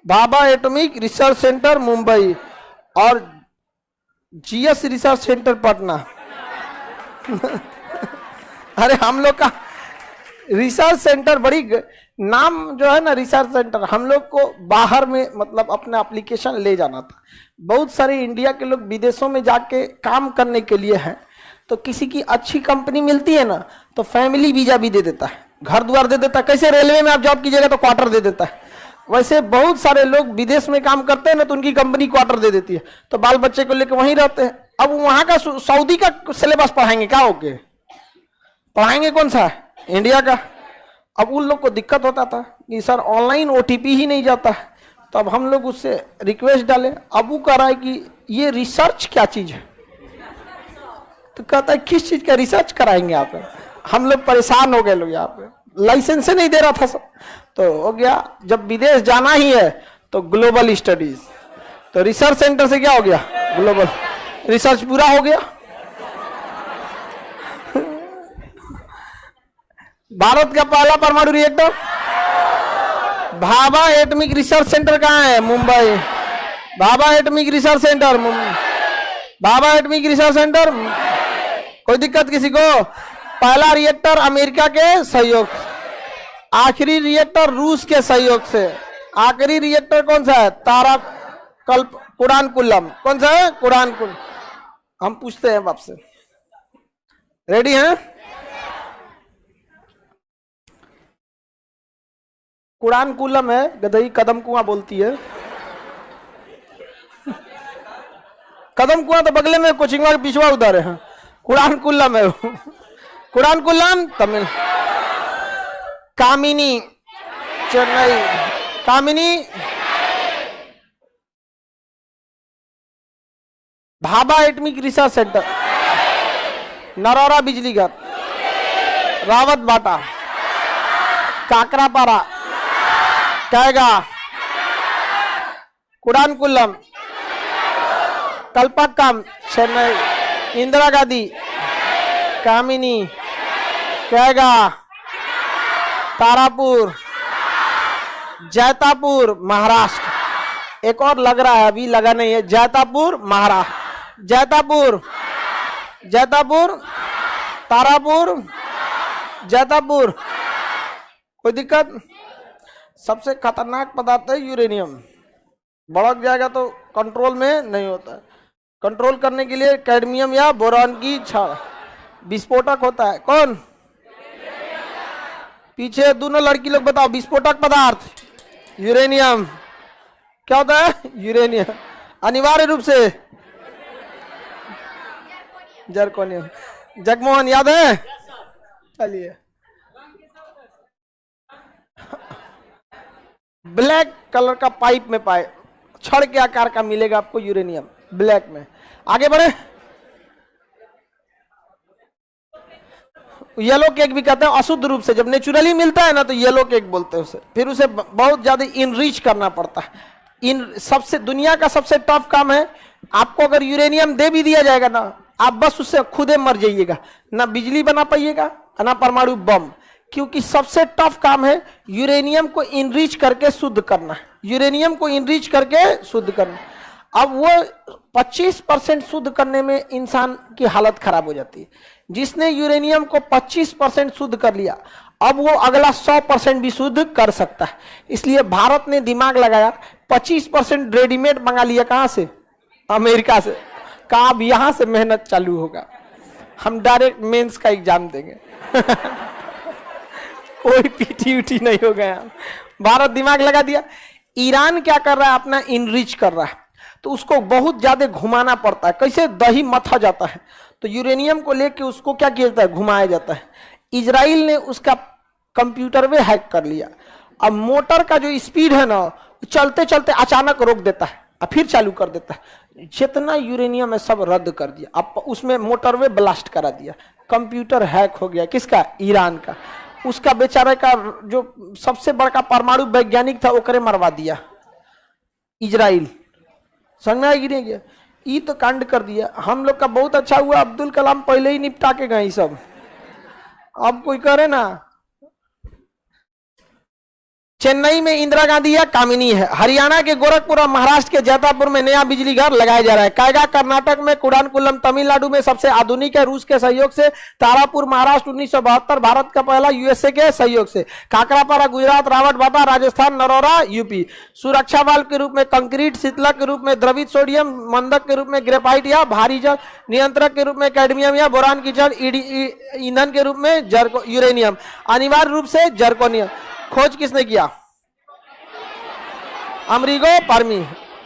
Bhabha atomic research centre Mumbai और जीएस रिसर्च सेंटर पटना। अरे हम लोग का रिसर्च सेंटर बड़ी नाम जो है ना, रिसर्च सेंटर हम लोग को बाहर में मतलब अपना एप्लीकेशन ले जाना था। बहुत सारे इंडिया के लोग विदेशों में जाके काम करने के लिए हैं, तो किसी की अच्छी कंपनी मिलती है ना तो फैमिली वीजा भी दे देता है, घर द्वार दे देता है। कैसे रेलवे में आप जॉब कीजिएगा तो क्वार्टर दे देता है, वैसे बहुत सारे लोग विदेश में काम करते हैं ना तो उनकी कंपनी क्वार्टर दे देती है, तो बाल बच्चे को लेकर वहीं रहते हैं। अब वहां का सऊदी का सिलेबस पढ़ाएंगे क्या? होके पढ़ाएंगे कौन सा? इंडिया का। अब उन लोग को दिक्कत होता था कि सर ऑनलाइन ओटीपी ही नहीं जाता है, तो अब हम लोग उससे रिक्वेस्ट डाले। अब वो कह रहा है कि ये रिसर्च क्या चीज है, तो कहता है किस चीज का रिसर्च कराएंगे आप? हम लोग परेशान हो गए लोग, यहाँ पे लाइसेंस नहीं दे रहा था सब। तो हो गया जब विदेश जाना ही है तो ग्लोबल स्टडीज, तो रिसर्च सेंटर से क्या हो गया? ग्लोबल रिसर्च पूरा हो गया। भारत का पहला परमाणु reactor Bhabha atomic research centre कहाँ है? Mumbai. Bhabha atomic research centre, Bhabha atomic research centre. कोई दिक्कत किसी को? पहला रिएक्टर अमेरिका के सहयोग, आखिरी रिएक्टर रूस के सहयोग से। आखिरी रिएक्टर कौन सा है? तारा कल्प कुडानकुल्लम। कौन सा है? कुडानकुल्लम। हम पूछते हैं आपसे, रेडी हैं? कुडानकुल्लम है, गदई कदम कुआं बोलती है। कदम कुआं तो बगले में कोचिंगवा के पिछवा उधर है। कुडानकुल्लम है वो। Kudankulam Tamil. Kamini Chennai, Kamini Bhabha atomic research centre, Narora बिजली घर, रावत बाटा, काकरापारा, कैगा, कुडानकुल्लम, कल्पक्कम चेन्नई, इंदिरा गांधी, कामिनी, कैगा, तारापुर, जैतापुर महाराष्ट्र। एक और लग रहा है, अभी लगा नहीं है। जैतापुर महाराष्ट्र, जैतापुर, जैतापुर, तारापुर, जैतापुर। कोई दिक्कत? सबसे खतरनाक पदार्थ है यूरेनियम। भड़क जाएगा तो कंट्रोल में नहीं होता है। कंट्रोल करने के लिए कैडमियम या बोरॉन की छड़ विस्फोटक होता है। कौन? पीछे दोनों लड़की लोग बताओ। विस्फोटक पदार्थ यूरेनियम। क्या होता है? यूरेनियम। अनिवार्य रूप से जर्कोनियम। जगमोहन याद है? चलिए, ब्लैक कलर का पाइप में पाए, छड़ के आकार का मिलेगा आपको यूरेनियम, ब्लैक में। आगे बढ़े। येलो केक भी कहते हैं अशुद्ध रूप से, जब नेचुरली मिलता है ना तो येलो केक बोलते हैं उसे। फिर उसे बहुत ज्यादा इनरिच करना पड़ता है। इन सबसे दुनिया का सबसे टफ काम है। आपको अगर यूरेनियम दे भी दिया जाएगा ना, आप बस उससे खुदे मर जाइएगा, ना बिजली बना पाइएगा ना परमाणु बम, क्योंकि सबसे टफ काम है यूरेनियम को इनरिच करके शुद्ध करना। यूरेनियम को इनरिच करके शुद्ध करना। अब वो 25% शुद्ध करने में इंसान की हालत खराब हो जाती है। जिसने यूरेनियम को 25% शुद्ध कर लिया अब वो अगला 100% भी शुद्ध कर सकता है। इसलिए भारत ने दिमाग लगाया, 25% रेडीमेड मंगा लिया। कहां से? अमेरिका से। कहा अब यहां से मेहनत चालू होगा, हम डायरेक्ट मेंस का एग्जाम देंगे। कोई पीटी उटी नहीं हो गया। भारत दिमाग लगा दिया। ईरान क्या कर रहा है? अपना इनरिच कर रहा है, तो उसको बहुत ज्यादा घुमाना पड़ता है। कैसे? दही मथा जाता है तो यूरेनियम को लेके उसको क्या किया जाता है? घुमाया जाता है। इजराइल ने उसका कंप्यूटर में हैक कर लिया। अब मोटर का जो स्पीड है ना, चलते चलते अचानक रोक देता है और फिर चालू कर देता है। जितना यूरेनियम है सब रद्द कर दिया। अब उसमें मोटरवे ब्लास्ट करा दिया। कंप्यूटर हैक हो गया। किसका? ईरान का। उसका बेचारे का जो सबसे बड़ा परमाणु वैज्ञानिक था ओकरे मरवा दिया इजराइल। समझ में आएगी नहीं? ये तो कांड कर दिया। हम लोग का बहुत अच्छा हुआ, अब्दुल कलाम पहले ही निपटा के गए सब। अब कोई करे ना। चेन्नई में इंदिरा गांधी या कामिनी है। हरियाणा के गोरखपुर और महाराष्ट्र के जैतापुर में नया बिजली घर लगाया जा रहा है। कायगा कर्नाटक में, कुडानकुलम तमिलनाडु में सबसे आधुनिक है रूस के सहयोग से। तारापुर महाराष्ट्र 1972 भारत का पहला यूएसए के सहयोग से। काकरापारा गुजरात, रावटभाटा राजस्थान, नरोरा यूपी। सुरक्षा बल के रूप में कंक्रीट, शीतलक के रूप में द्रवित सोडियम, मंदक के रूप में ग्रेफाइट या भारी जल, नियंत्रक के रूप में कैडमियम या बोरान की जल, ईंधन के रूप में यूरेनियम, अनिवार्य रूप से जर्कोनियम। खोज किसने किया? अमरीगो परमी।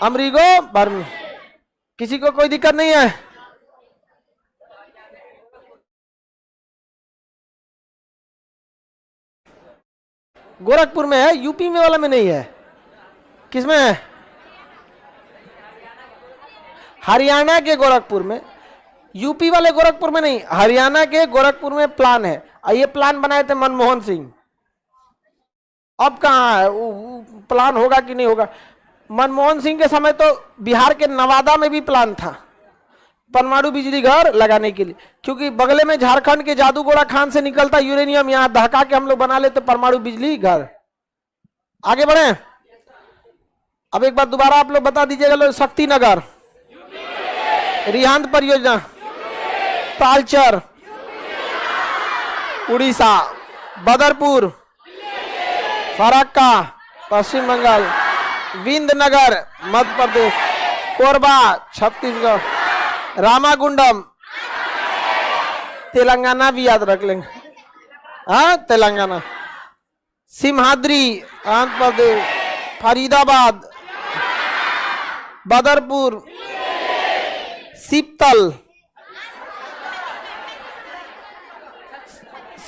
अमरीगो परमी। किसी को कोई दिक्कत नहीं है? गोरखपुर में है, यूपी में वाला में नहीं है। किसमें है? हरियाणा के गोरखपुर में। यूपी वाले गोरखपुर में नहीं, हरियाणा के गोरखपुर में प्लान है। ये प्लान बनाए थे मनमोहन सिंह। अब कहाँ है? प्लान होगा कि नहीं होगा? मनमोहन सिंह के समय तो बिहार के नवादा में भी प्लान था परमाणु बिजली घर लगाने के लिए, क्योंकि बगले में झारखंड के जादूगोड़ा खान से निकलता यूरेनियम, यहाँ दहका के हम लोग बना लेते परमाणु बिजली घर। आगे बढ़े। अब एक बार दोबारा आप लोग बता दीजिएगा लोग। शक्ति नगर, रिहांद परियोजना, तालचर उड़ीसा, बदरपुर फराक्का पश्चिम बंगाल, विंदनगर मध्य प्रदेश, कोरबा छत्तीसगढ़, रामागुंडम तेलंगाना भी याद रख लेंगे। हाँ तेलंगाना, सिमहाद्री आंध्र प्रदेश, फरीदाबाद, बदरपुर, सीपतल,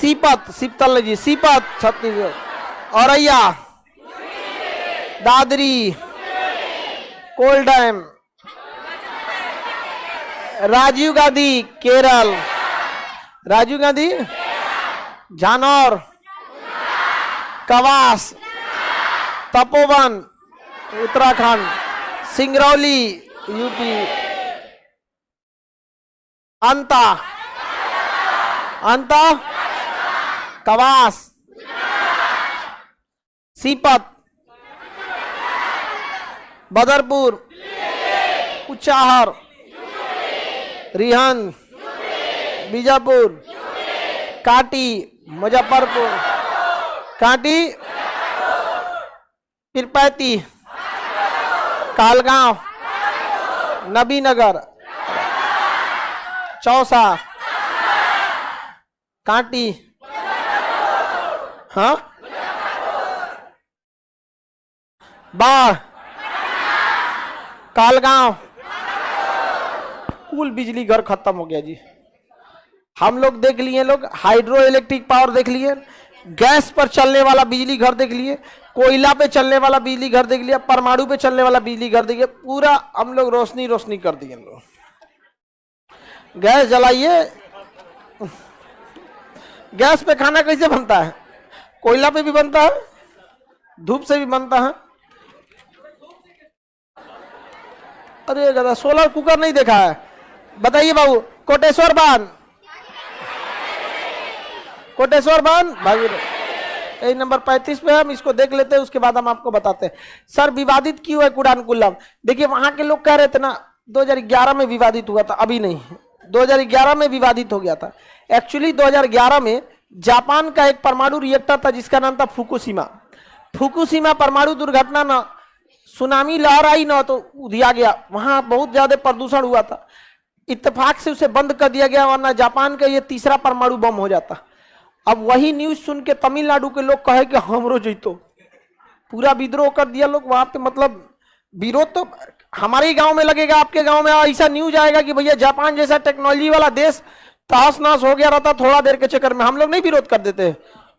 सीपत, सीपतल जी, सीपत छत्तीसगढ़, औरैया, दादरी, कोलडैम, राजीव गांधी केरल, राजीव गांधी जानौर, कवास, तपोवन उत्तराखंड, सिंगरौली यूपी, अंता, अंता कवास, सीपत, बदरपुर, उचाहर, रिहंद, बीजापुर, काटी, मुजफ्फरपुर, काटी, पीरपैती, कालगांव, नबीनगर, चौसा, काटी, हाँ बाढ़, कालगांव। कुल बिजली घर खत्म हो गया जी। हम लोग देख लिए, लोग हाइड्रो इलेक्ट्रिक पावर देख लिए, गैस पर चलने वाला बिजली घर देख लिए, कोयला पे चलने वाला बिजली घर देख लिया, परमाणु पे चलने वाला बिजली घर देख लिया। पूरा हम लोग रोशनी रोशनी कर दिए लोग। गैस जलाइए, गैस पे खाना कैसे बनता है? कोयला पे भी बनता है, धूप से भी बनता है। अरे गधा, सोलर कुकर नहीं देखा है? बताइए बाबू। कोटेश्वर बांध, कोटेश्वर बांध भाई नंबर 35 पे हम इसको देख लेते हैं, उसके बाद हम आपको बताते हैं। सर विवादित क्यों है कुडानकुलम? देखिए वहां के लोग कह रहे थे ना 2011 में विवादित हुआ था, अभी नहीं, 2011 में विवादित हो गया था। एक्चुअली 2011 में जापान का एक परमाणु रिएक्टर था जिसका नाम था फुकुशिमा। फुकुशिमा परमाणु दुर्घटना ना, सुनामी लहर आई ना तो उधिया गया, वहां बहुत ज्यादा प्रदूषण हुआ था, इत्तेफाक से उसे बंद कर दिया गया, वरना जापान का ये तीसरा परमाणु बम हो जाता। अब वही न्यूज सुन के तमिलनाडु के लोग कहे कि हमरो जीतो, पूरा विद्रोह कर दिया लोग वहां पे। मतलब विरोध तो हमारे ही गांव में लगेगा, आपके गांव में ऐसा न्यूज आएगा कि भैया जापान जैसा टेक्नोलॉजी वाला देश तहस नहस हो गया रहता थोड़ा देर के चक्कर में, हम लोग नहीं विरोध कर देते।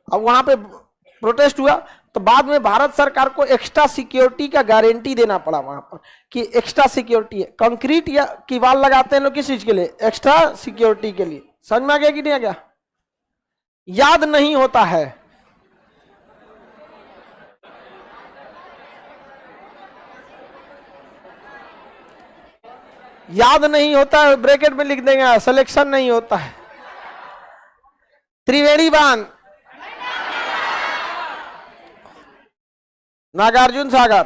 अब वहां पे प्रोटेस्ट हुआ तो बाद में भारत सरकार को एक्स्ट्रा सिक्योरिटी का गारंटी देना पड़ा वहां पर कि एक्स्ट्रा सिक्योरिटी है। कंक्रीट या की वाल लगाते हैं लोग किस चीज के लिए? एक्स्ट्रा सिक्योरिटी के लिए। समझ में आ गया कि नहीं आ गया? याद नहीं होता है। याद नहीं होता है, ब्रैकेट में लिख देंगे, सिलेक्शन नहीं होता है। त्रिवेणी बांध, नागार्जुन सागर,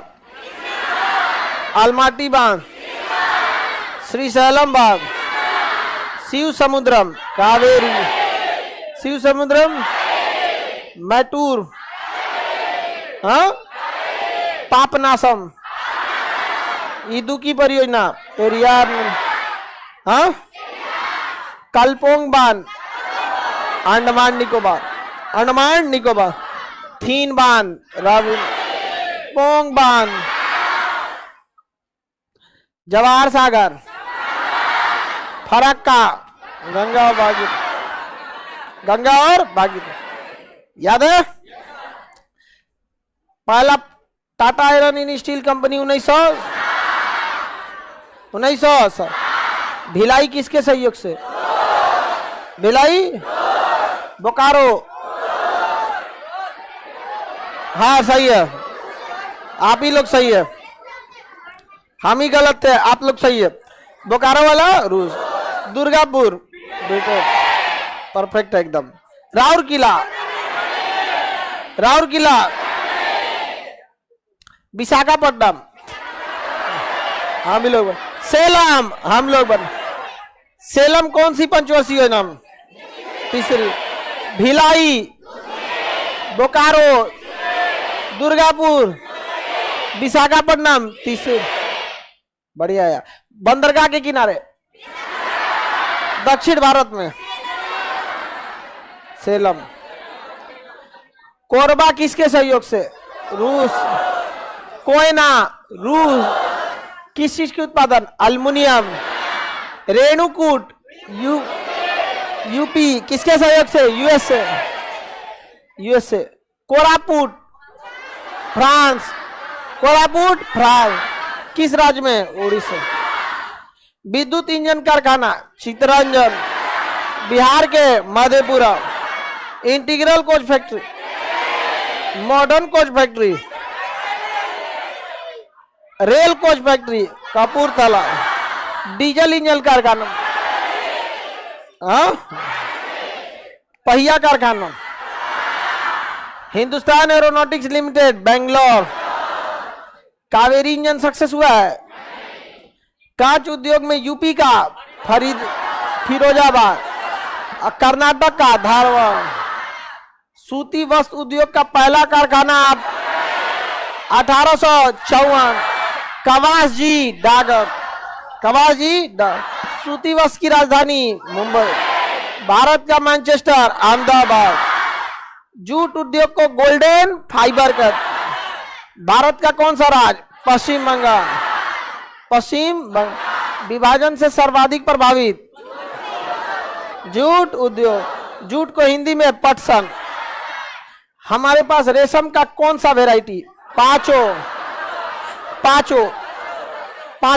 आलमाटी बांध, श्रीशैलम बांध, शिव समुद्रम, कावेरी, शिव समुद्रम, मैटूर, हाँ, पापनासम, इदुकी परियोजना, पेरियार, हाँ, कल्पोंग बांध, अंडमान निकोबार, अंडमान निकोबार, थीन बांध, पोंग बांध, जवाहर सागर, फरक्का, गंगा और भागीरथी, गंगा और भागीरथी। याद है? पहला Tata iron and steel company 1900 Bhilai किसके सहयोग से? भिलाई, बोकारो, हाँ सही है, आप ही लोग सही है, हम ही गलत थे, आप लोग सही है। बोकारो वाला रूस, दुर्गापुर, परफेक्ट है एकदम। राउरकिला, राउरकिला, विशाखापट्टनम, हम ही लोग। सेलम, हम लोग बन। सेलम कौन सी पंचवर्षीय है नाम? तीसरी। भिलाई, बोकारो, दुर्गापुर, विशाखापट्टनम, तीसरी। बढ़िया है। बंदरगाह के किनारे दक्षिण भारत में सेलम। कोरबा किसके सहयोग से? रूस। कोयना, रूस। किस चीज के उत्पादन? अल्युमिनियम। रेणुकूट, यूपी, किसके सहयोग से? USA, USA. Koraput, France, Koraput, France. किस राज्य में? उड़ीसा। विद्युत इंजन कारखाना चित्तरंजन, बिहार के Madhepura. Integral coach factory, modern coach factory. Rail coach factory Kapurthala. Diesel engine कारखाना, पहिया कारखाना Hindustan aeronautics limited Bangalore. Kaveri engine success हुआ है। कांच उद्योग में यूपी का फिरोजाबाद, कर्नाटक का धारवाड़। सूती वस्त्र उद्योग का पहला कारखाना 1854। कवासजी डागर, कवासजी सूती वस्त्र की राजधानी मुंबई। भारत का मैनचेस्टर, अहमदाबाद। जूट उद्योग को गोल्डन फाइबर का। भारत का कौन सा राज्य? पश्चिम बंगाल। पश्चिम बंगाल विभाजन से सर्वाधिक प्रभावित जूट उद्योग। जूट को हिंदी में पटसन। हमारे पास रेशम का कौन सा वेराइटी? पांचों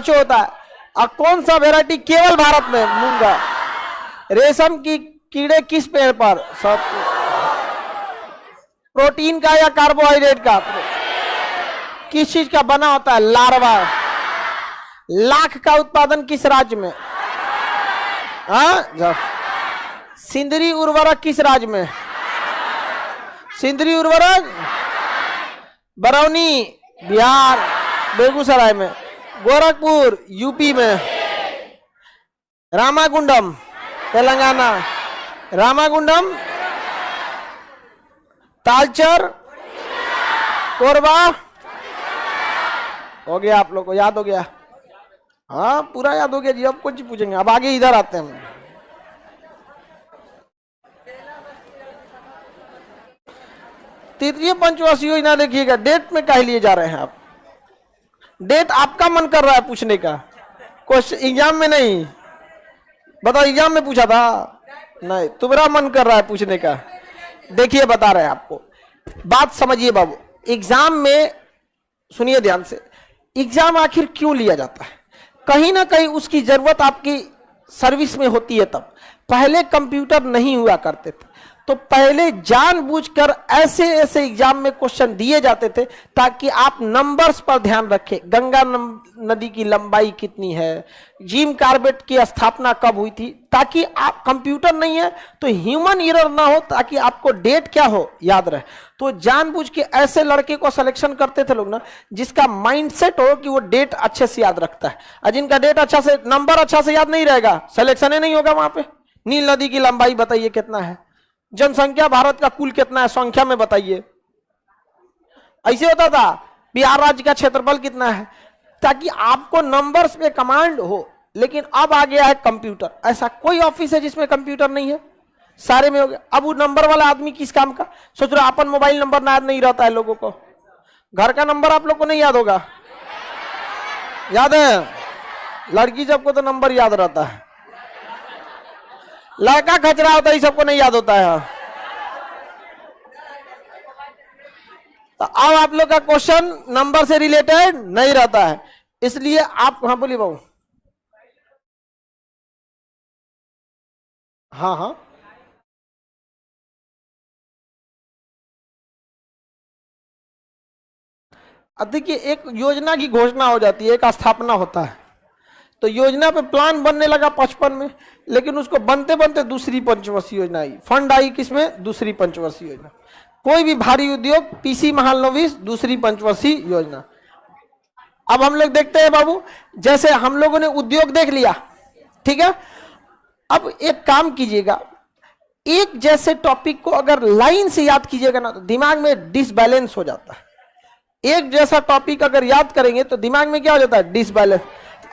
होता है। और कौन सा वेराइटी केवल भारत में? मूंगा। रेशम की कीड़े किस पेड़ पर? प्रोटीन का या कार्बोहाइड्रेट का? किस चीज का बना होता है? लार्वा। लाख का उत्पादन किस राज्य में? सिंदरी उर्वरक किस राज्य में? सिंदरी उर्वरक बरौनी बिहार, बेगूसराय में। गोरखपुर यूपी में। रामागुंडम तेलंगाना। रामागुंडम तालचर, कोरबा, हो गया, आप लोग को याद हो गया? हाँ पूरा याद हो गया जी। अब कुछ पूछेंगे, अब आगे इधर आते हैं हम। तृतीय पंचवर्षीय योजना देखिएगा, डेट में काहे लिए जा रहे हैं आप? डेट आपका मन कर रहा है पूछने का, क्वेश्चन एग्जाम में नहीं। बताओ, एग्जाम में पूछा था? नहीं, तुम्हारा मन कर रहा है पूछने का। देखिए बता रहे हैं आपको, बात समझिए बाबू। एग्जाम में सुनिए ध्यान से, एग्जाम आखिर क्यों लिया जाता है? कहीं ना कहीं उसकी जरूरत आपकी सर्विस में होती है। तब पहले कंप्यूटर नहीं हुआ करते थे, तो पहले जानबूझकर ऐसे ऐसे एग्जाम में क्वेश्चन दिए जाते थे ताकि आप नंबर्स पर ध्यान रखें। गंगा नदी की लंबाई कितनी है, जिम कार्बेट की स्थापना कब हुई थी, ताकि आप, कंप्यूटर नहीं है तो ह्यूमन एरर ना हो, ताकि आपको डेट क्या हो याद रहे। तो जानबूझ के ऐसे लड़के को सिलेक्शन करते थे लोग ना, जिसका माइंडसेट हो कि वो डेट अच्छे से याद रखता है। और जिनका डेट अच्छा से, नंबर अच्छा से याद नहीं रहेगा, सिलेक्शन ही नहीं होगा वहां पे। नील नदी की लंबाई बताइए कितना है, जनसंख्या भारत का कुल कितना है संख्या में बताइए। ऐसे होता था, बिहार राज्य का क्षेत्रफल कितना है, ताकि आपको नंबर्स पे कमांड हो। लेकिन अब आ गया है कंप्यूटर। ऐसा कोई ऑफिस है जिसमें कंप्यूटर नहीं है? सारे में हो गया। अब वो नंबर वाला आदमी किस काम का? सोच रहे अपन मोबाइल नंबर याद नहीं रहता है लोगों को, घर का नंबर आप लोग को नहीं याद होगा? याद है? लड़की सबको तो नंबर याद रहता है, लड़का खचरा होता है, सबको नहीं याद होता है। तो अब आप लोग का क्वेश्चन नंबर से रिलेटेड नहीं रहता है, इसलिए आप, हाँ बोलिए बाबू। हाँ हाँ, अब देखिए, एक योजना की घोषणा हो जाती है, एक स्थापना होता है, तो योजना पे प्लान बनने लगा 55 में, लेकिन उसको बनते बनते दूसरी पंचवर्षीय योजना आई। फंड आई किसमें? दूसरी पंचवर्षीय योजना। कोई भी भारी उद्योग, पीसी महालनोबिस, दूसरी पंचवर्षीय योजना। अब हम लोग देखते हैं बाबू, जैसे हम लोगों ने उद्योग देख लिया, ठीक है। अब एक काम कीजिएगा, एक जैसे टॉपिक को अगर लाइन से याद कीजिएगा ना, तो दिमाग में डिसबैलेंस हो जाता है। एक जैसा टॉपिक अगर याद करेंगे तो दिमाग में क्या हो जाता है? डिसबैलेंस।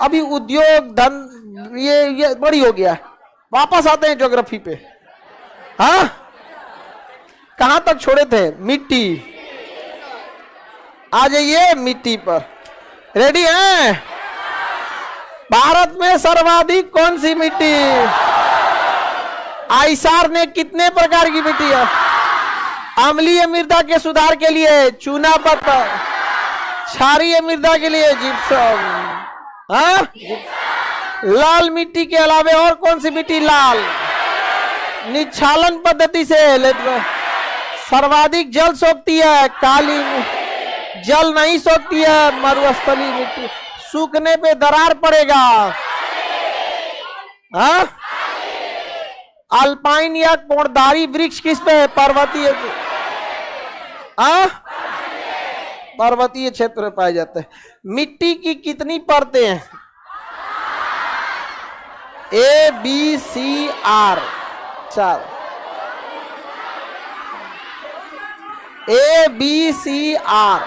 अभी उद्योग, धन, ये बड़ी हो गया। वापस आते हैं ज्योग्राफी पे। हाँ, कहां तक छोड़े थे? मिट्टी। आ जाइए मिट्टी पर। रेडी हैं? भारत में सर्वाधिक कौन सी मिट्टी? आईसार ने कितने प्रकार की मिट्टी है? अम्लीय मृदा के सुधार के लिए चूना पत्थर, क्षारीय मृदा के लिए जिप्सम। हाँ? लाल मिट्टी के अलावे और कौन सी मिट्टी? लाल। निच्छालन पद्धति से सर्वाधिक जल सोखती है काली, जल नहीं सोखती है मरुस्थलीय मिट्टी, सूखने पे दरार पड़ेगा। हाँ? अल्पाइन या कोणधारी वृक्ष किस पे है? पर्वतीय। पर्वतीय क्षेत्र में पाए जाते हैं। मिट्टी की कितनी परतें हैं? A B C R 4। A B C R।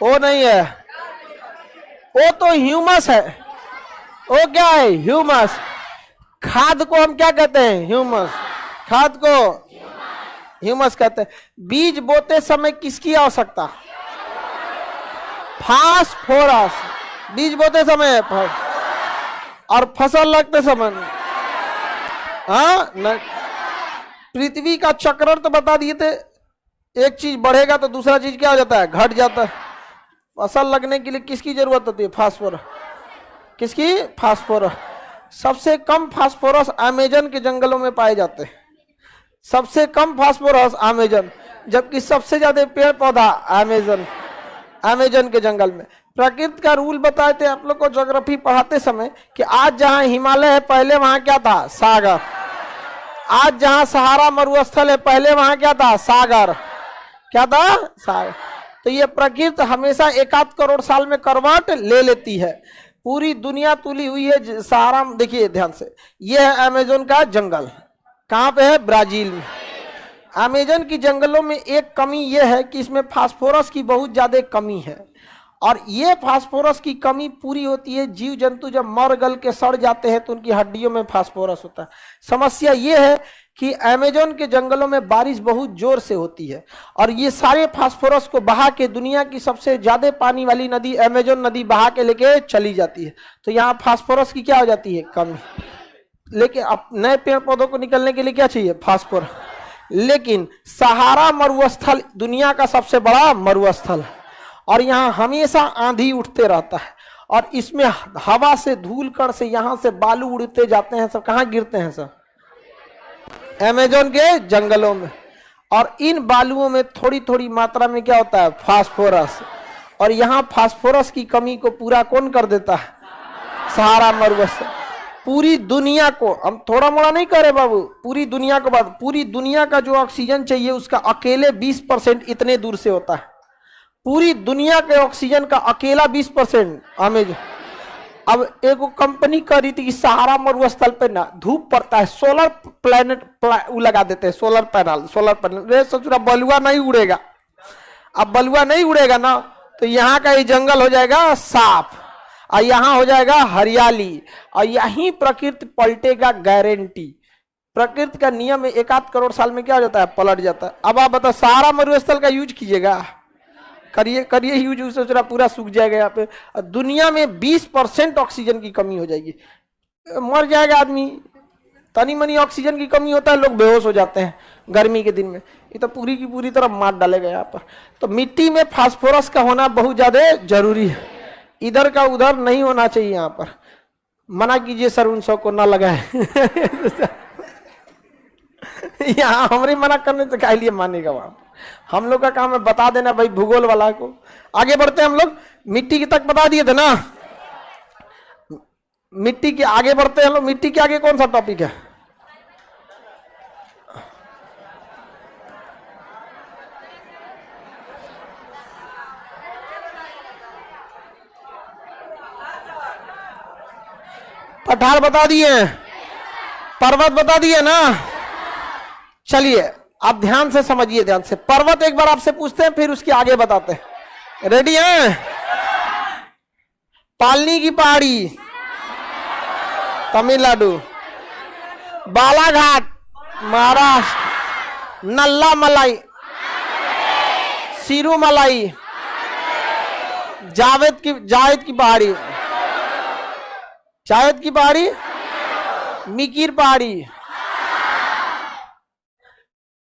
ओ नहीं है, वो तो ह्यूमस है। वो क्या है? ह्यूमस। खाद को हम क्या कहते हैं? ह्यूमस। खाद को ह्यूमस कहते हैं। बीज बोते समय किसकी आवश्यकता? फास्फोरस। बीज बोते समय और फसल लगते समय। हाँ, पृथ्वी का चक्रण तो बता दिए थे। एक चीज बढ़ेगा तो दूसरा चीज क्या हो जाता है? घट जाता है। फसल लगने के लिए किसकी जरूरत होती है? फास्फोरस। किसकी? फास्फोरस। सबसे कम फास्फोरस अमेजन के जंगलों में पाए जाते हैं। सबसे कम फास्फोरस अमेजन, जबकि सबसे ज्यादा पेड़ पौधा अमेजन के जंगल में। प्रकृति का रूल बताए थे आप लोग को ज्योग्राफी पढ़ाते समय कि आज जहां हिमालय है पहले वहां क्या था? सागर। आज जहां सहारा मरुस्थल है पहले वहां क्या था? सागर। क्या था? सागर। तो ये प्रकृति हमेशा 1-8 करोड़ साल में करवट ले लेती है। पूरी दुनिया तुली हुई है सहारा। देखिए ध्यान से, ये है अमेजन का जंगल। कहां पे है? ब्राजील में। अमेजन की जंगलों में एक कमी यह है कि इसमें फास्फोरस की बहुत ज्यादा कमी है, और ये फास्फोरस की कमी पूरी होती है जीव जंतु जब मर गल के सड़ जाते हैं तो उनकी हड्डियों में फास्फोरस होता है। समस्या ये है कि अमेजन के जंगलों में बारिश बहुत जोर से होती है, और ये सारे फास्फोरस को बहा के दुनिया की सबसे ज्यादा पानी वाली नदी अमेजन नदी बहा के लेके चली जाती है। तो यहाँ फास्फोरस की क्या हो जाती है, कमी। लेकिन अब नए पेड़ पौधों को निकलने के लिए क्या चाहिए, फास्फोरस। लेकिन सहारा मरुस्थल दुनिया का सबसे बड़ा मरुस्थल है, और यहाँ हमेशा आंधी उठते रहता है, और इसमें हवा से धूल कण से यहाँ से बालू उड़ते जाते हैं, सब कहाँ गिरते हैं, सब अमेजन के जंगलों में। और इन बालुओं में थोड़ी थोड़ी मात्रा में क्या होता है, फास्फोरस। और यहाँ फास्फोरस की कमी को पूरा कौन कर देता है, सहारा मरुस्थल। पूरी दुनिया को, हम थोड़ा मोड़ा नहीं करे बाबू, पूरी दुनिया को बात, पूरी दुनिया का जो ऑक्सीजन चाहिए उसका अकेले 20% इतने दूर से होता है। पूरी दुनिया के ऑक्सीजन का अकेला 20% अमेजन। अब एक कंपनी कर रही थी कि सहारा मरुस्थल पे ना धूप पड़ता है, सोलर प्लेनेट लगा देते हैं, सोलर पैनल। सोच रहा बलुआ नहीं उड़ेगा। अब बलुआ नहीं उड़ेगा ना तो यहाँ का ये जंगल हो जाएगा साफ, और यहाँ हो जाएगा हरियाली, और यही प्रकृति पलटेगा, गारंटी। प्रकृति का नियम है, 1-8 करोड़ साल में क्या हो जाता है, पलट जाता है। अब आप बताओ, सहारा मरुस्थल का यूज कीजिएगा, करिए यूज। सोच रहा पूरा सूख जाएगा यहाँ पे। दुनिया में 20% ऑक्सीजन की कमी हो जाएगी, मर जाएगा आदमी। तनी मनी ऑक्सीजन की कमी होता है, लोग बेहोश हो जाते हैं गर्मी के दिन में। ये तो पूरी की पूरी तरह मार डालेगा यहाँ पर। तो मिट्टी में फास्फोरस का होना बहुत ज्यादा जरूरी है, इधर का उधर नहीं होना चाहिए। यहाँ पर मना कीजिए सर, उन सब को ना लगाए। यहाँ हमारे मना करने से काहे लिए मानेगा वहां। हम लोग का काम है बता देना भाई, भूगोल वाला को। आगे बढ़ते हैं हम लोग, मिट्टी की तक बता दिए थे ना, मिट्टी के आगे बढ़ते हैं हम लोग। मिट्टी के आगे कौन सा टॉपिक है, पठार बता दिए, पर्वत बता दिए ना। चलिए आप ध्यान से समझिए, ध्यान से। पर्वत एक बार आपसे पूछते हैं, फिर उसके आगे बताते हैं। रेडी हैं? पालनी की पहाड़ी तमिलनाडु, बालाघाट महाराष्ट्र, नल्ला मलाई सिरुमलाई, जावेद की पहाड़ी, जावेद की पहाड़ी, मिकिर पहाड़ी,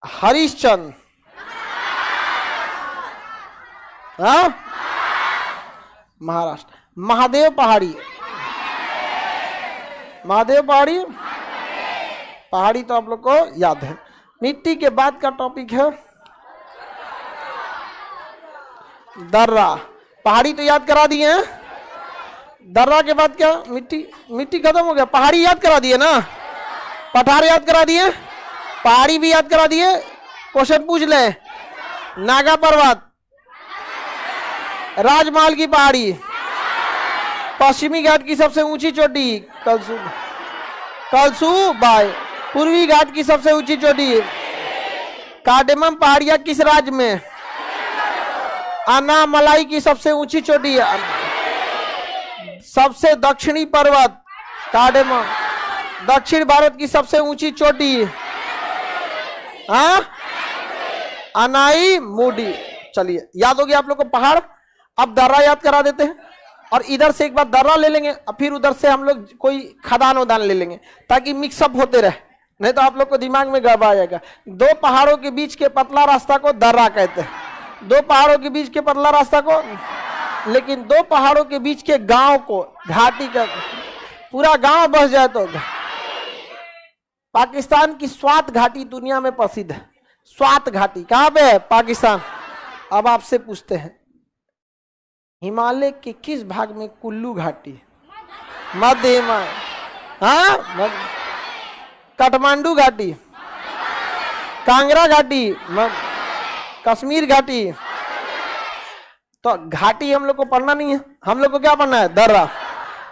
हरिश्चंद्र, हाँ महाराष्ट्र, महादेव पहाड़ी, महादेव पहाड़ी, पहाड़ी तो आप लोग को याद है। मिट्टी के बाद का टॉपिक है दर्रा। पहाड़ी तो याद करा दिए हैं, दर्रा के बाद क्या, मिट्टी खत्म हो गया। पहाड़ी याद करा दिए ना, पठार याद करा दिए, पहाड़ी भी याद करा दिए। क्वेश्चन पूछ ले, नागा पर्वत, राजमहल की पहाड़ी, पश्चिमी घाट की सबसे ऊंची चोटी कलसू बाय, पूर्वी घाट की सबसे ऊंची चोटी, कार्डेमम पहाड़ियां किस राज्य में, अनामलाई की सबसे ऊंची चोटी, सबसे दक्षिणी पर्वत कार्डेमम, दक्षिण भारत की सबसे ऊंची चोटी अनाई मुडी। चलिए याद हो गया आप लोग को पहाड़। अब दर्रा याद करा देते हैं, और इधर से एक बार दर्रा ले लेंगे, और फिर उधर से हम लोग कोई खदान वदान ले लेंगे, ताकि मिक्सअप होते रहे, नहीं तो आप लोग को दिमाग में गड़बड़ आ जाएगा। दो पहाड़ों के बीच के पतला रास्ता को दर्रा कहते हैं, दो पहाड़ों के बीच के पतला रास्ता को, लेकिन दो पहाड़ों के बीच के गांव को घाटी का पूरा गांव बस जाए तो। पाकिस्तान की स्वात घाटी दुनिया में प्रसिद्ध है। स्वात घाटी कहां पे है, पाकिस्तान। अब आपसे पूछते हैं, हिमालय के किस भाग में कुल्लू घाटी, मध्य हिमालय, हाँ, काठमांडू घाटी, कांगड़ा घाटी, कश्मीर घाटी। तो घाटी हम लोग को पढ़ना नहीं है, हम लोग को क्या पढ़ना है, दर्रा।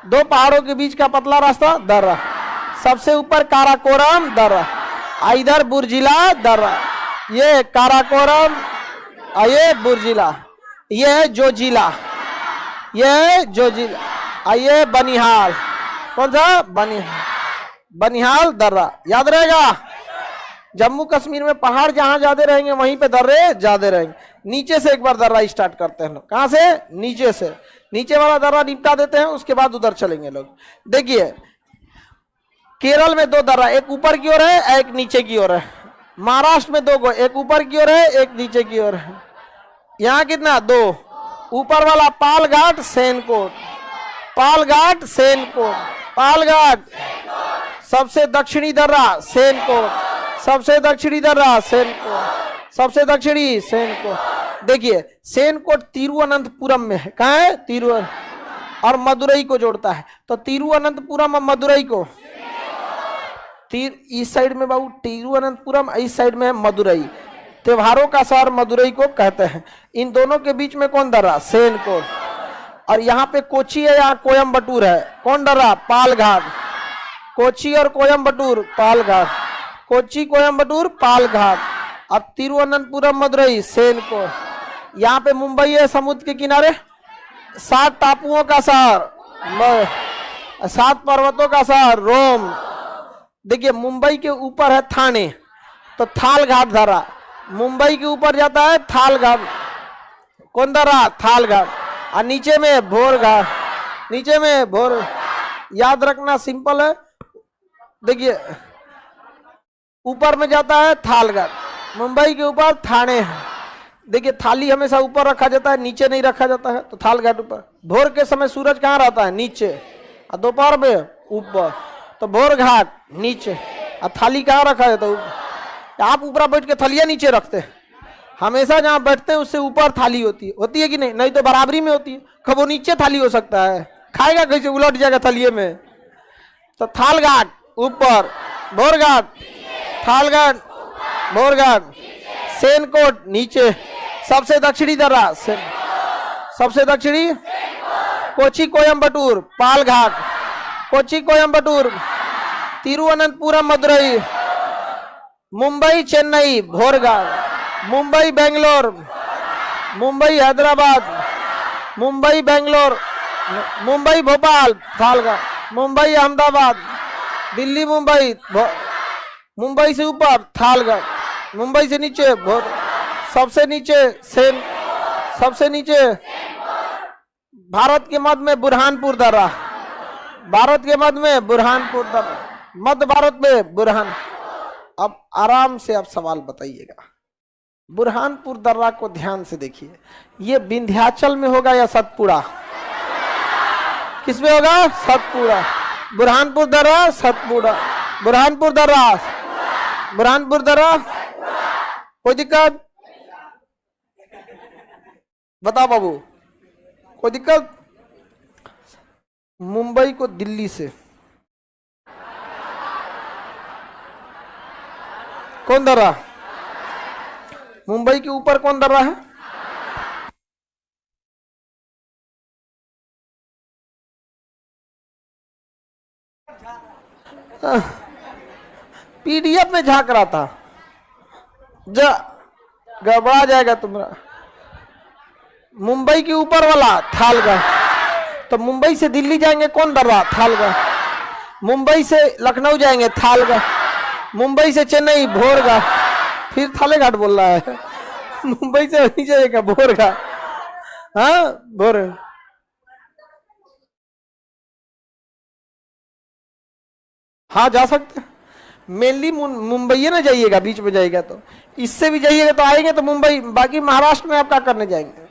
दो पहाड़ों के बीच का पतला रास्ता दर्रा, सबसे ऊपर काराकोरम दर्रा, इधर बुर्जिला दर्रा, ये काराकोरम, ये बुर्जिला, ये है जोजिला, ये है जोजिला, ये बनिहाल। कौन सा? बनिहाल, बनिहाल दर्रा। याद रहेगा। जम्मू कश्मीर में पहाड़ जहां ज्यादा रहेंगे वहीं पे दर्रे ज्यादा रहेंगे। नीचे से एक बार दर्रा स्टार्ट करते हैं लोग। कहां से? नीचे से। नीचे वाला दर्रा निपटा देते हैं, उसके बाद उधर चलेंगे लोग। देखिए केरल में 2 दर्रा, एक ऊपर की ओर है, एक नीचे की ओर है। महाराष्ट्र में 2 गो, एक ऊपर की ओर है, एक नीचे की ओर है। यहाँ कितना? 2। ऊपर वाला पालघाट सेनकोट, पालघाट सेनकोट, पालघाट। सबसे दक्षिणी दर्रा सेनकोट, सबसे दक्षिणी दर्रा सेनकोट, सबसे दक्षिणी सेनकोट। देखिए सेनकोट तिरुवनंतपुरम में है। कहाँ है? और मदुरई को जोड़ता है। तो तिरुवनंतपुरम और मदुरई को इस साइड में बाबू तिरुवनंतपुरम, इस साइड में है मदुरई। त्योहारों का शहर मदुरई को कहते हैं। इन दोनों के बीच में कौन दर्रा? सेनकोट। और यहाँ पे कोची है, यहाँ कोयम्बटूर है। कौन दर्रा? पालघाट। कोची और कोयम्बटूर, पालघाट। कोची, कोयम्बटूर, पालघाट। अब तिरुवनंतपुरम, मदुरई, सेनकोट। यहाँ पे मुंबई है समुद्र के किनारे, 7 टापुओं का शहर, 7 पर्वतों का शहर रोम। देखिए मुंबई के ऊपर है थाने, तो थाल घाट धरा। मुंबई के ऊपर जाता है थाल घाट। कौन धरा? थाल घाट। और नीचे में भोर घाट, नीचे में भोर। याद रखना, सिंपल है। देखिए ऊपर में जाता है थाल घाट, मुंबई के ऊपर थाने है। देखिए थाली हमेशा ऊपर रखा जाता है, नीचे नहीं रखा जाता है। तो थाल घाट ऊपर। भोर के समय सूरज कहाँ रहता है? नीचे। और दोपहर में ऊपर। तो भोर घाट नीचे, और थाली कहाँ रखा जाता है? ऊपर। आप ऊपर बैठ के थलिया नीचे रखते हैं। हमेशा जहाँ बैठते हैं उससे ऊपर थाली होती है कि नहीं? नहीं तो बराबरी में होती है। कब वो नीचे थाली हो सकता है? खाएगा कैसे? उलट जाएगा थलिए में। तो थाल घाट ऊपर, भोर घाट, थाल घाट, भोर घाट, सेनकोट नीचे। सबसे दक्षिणी दर्रा सबसे दक्षिणी कोची, कोयम्बटूर, पालघाट। कोची, कोयम्बटूर, तिरुवनंतपुरम, मदुरई, मुंबई, चेन्नई, भोरघाट, मुंबई, बेंगलोर, मुंबई, हैदराबाद, मुंबई, बेंगलोर, मुंबई, भोपाल, थालघाट, मुंबई, अहमदाबाद, दिल्ली, मुंबई, मुंबई से ऊपर थालघाट, मुंबई से नीचे भोर, सबसे नीचे सेन, सबसे नीचे भारत के मध्य में बुरहानपुर दर्रा, भारत के मध्य में बुरहानपुर दर्रा, मध्य भारत में बुरहान। अब आराम से आप सवाल बताइएगा। बुरहानपुर दर्रा को ध्यान से देखिए, ये विंध्याचल में होगा या सतपुड़ा? किसमें होगा? सतपुड़ा। बुरहानपुर दर्रा, सतपुड़ा, बुरहानपुर दर्रा, बुरहानपुर दर्रा। कोई दिक्कत? बताओ बाबू, कोई दिक्कत? मुंबई को दिल्ली से कौन दर्रा? मुंबई के ऊपर कौन दर्रा है? पीडीएफ में झांक रहा था, जा गड़बड़ा जाएगा तुम्हारा। मुंबई के ऊपर वाला थालघाट। तो मुंबई से दिल्ली जाएंगे कौन दर्रा? थालघाट। मुंबई से लखनऊ जाएंगे थालघाट। मुंबई से चेन्नई भोरघाट। फिर थालेघाट बोल रहा है। मुंबई से नहीं जाएगा भोरघाट। हाँ भोर। हाँ जा सकते, मेनली मुंबई ना जाइएगा, बीच में जाइएगा तो, इससे भी जाइएगा तो आएंगे तो मुंबई, बाकी महाराष्ट्र में आप क्या करने जाएंगे?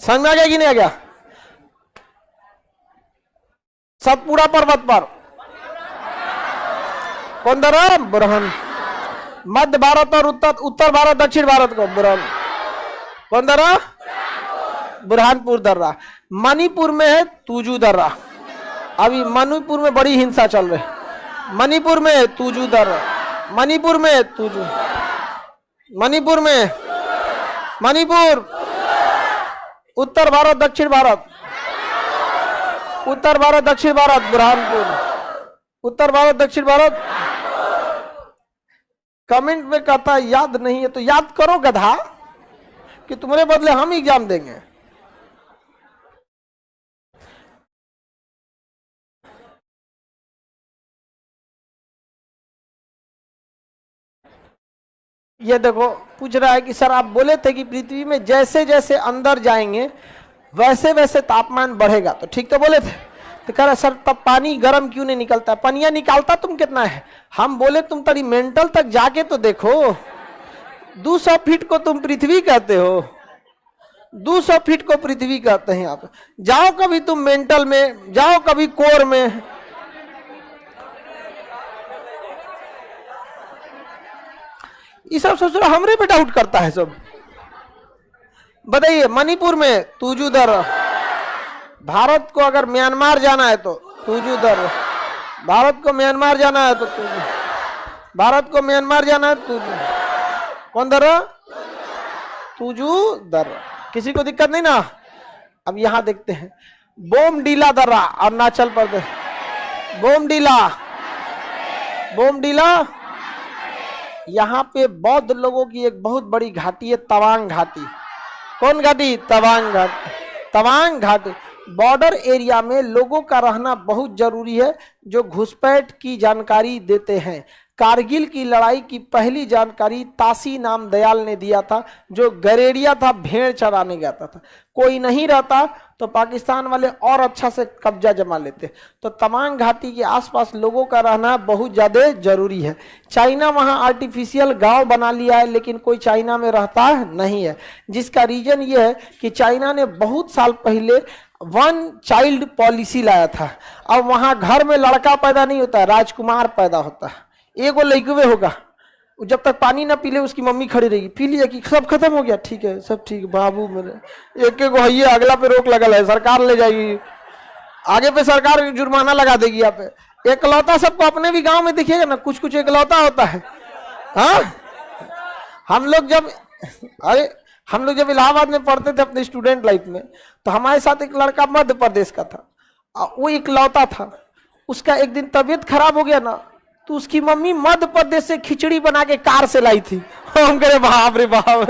समझ में आ गया कि नहीं आ गया? सतपुड़ा पर्वत पर कौन दर्रा? बुरहान। मध्य भारत और उत्तर भारत, दक्षिण भारत को बुरहान। कौन दर्रा? बुरहानपुर दर्रा। मणिपुर में है तुजू दर्रा। अभी मणिपुर में बड़ी हिंसा चल रही है। मणिपुर में तुजू दर्रा, मणिपुर में तुजू, मणिपुर में, मणिपुर। उत्तर भारत, दक्षिण भारत, उत्तर भारत, दक्षिण भारत, बुरहानपुर। उत्तर भारत, दक्षिण भारत, कमेंट में कहता है याद नहीं है, तो याद करो गधा, कि तुम्हारे बदले हम एग्जाम देंगे। ये देखो पूछ रहा है कि सर आप बोले थे कि पृथ्वी में जैसे जैसे अंदर जाएंगे वैसे वैसे तापमान बढ़ेगा, तो ठीक तो बोले थे। तो कह रहा सर तब पानी गर्म क्यों नहीं निकलता, पनिया निकालता तुम कितना है। हम बोले तुम तरी मेंटल तक जाके तो देखो, 200 फीट को तुम पृथ्वी कहते हो, 200 फीट को पृथ्वी कहते हैं। आप जाओ कभी तुम मेंटल में, जाओ कभी कोर में। ये सब सोच रहा हमरे पे डाउट करता है सब। बताइए मणिपुर में तुजू दर, भारत को अगर म्यांमार जाना है तो तुजू दर, भारत को म्यांमार जाना है तो तुजू, भारत को म्यांमार जाना है तुजू, कौन दर, तुजू दर। किसी को दिक्कत नहीं ना। अब यहां देखते हैं बोमडीला दर्रा अरुणाचल प्रदेश, बोमडीला, बोमडीला यहाँ पे बौद्ध लोगों की एक बहुत बड़ी घाटी है, तवांग घाटी। कौन घाटी, तवांग घाटी। तवांग घाटी बॉर्डर एरिया में लोगों का रहना बहुत जरूरी है, जो घुसपैठ की जानकारी देते हैं। कारगिल की लड़ाई की पहली जानकारी तासी नाम दयाल ने दिया था, जो गरेड़िया था, भेड़ चराने जाता था। कोई नहीं रहता तो पाकिस्तान वाले और अच्छा से कब्जा जमा लेते। तो तवांग घाटी के आसपास लोगों का रहना बहुत ज़्यादा जरूरी है। चाइना वहाँ आर्टिफिशियल गांव बना लिया है, लेकिन कोई चाइना में रहता नहीं है। जिसका रीजन ये है कि चाइना ने बहुत साल पहले 1 चाइल्ड पॉलिसी लाया था। अब वहाँ घर में लड़का पैदा नहीं होता, राजकुमार पैदा होता है। एगो लड़कवे होगा, जब तक पानी ना पी ले उसकी मम्मी खड़ी रहेगी, पी लिया कि सब खत्म हो गया, ठीक है सब ठीक, बाबू मेरे एक एक है, अगला पे रोक लगल है, सरकार ले जाएगी, आगे पे सरकार जुर्माना लगा देगी। यहाँ पे एकलौता सबको अपने भी गांव में दिखेगा ना, कुछ कुछ एकलौता होता है। हाँ हम लोग जब इलाहाबाद में पढ़ते थे अपने स्टूडेंट लाइफ में, तो हमारे साथ एक लड़का मध्य प्रदेश का था, वो इकलौता था। उसका एक दिन तबीयत खराब हो गया ना, तो उसकी मम्मी मध्य प्रदेश से खिचड़ी बना के कार से लाई थी। हम कह रहे बाप रे बाप।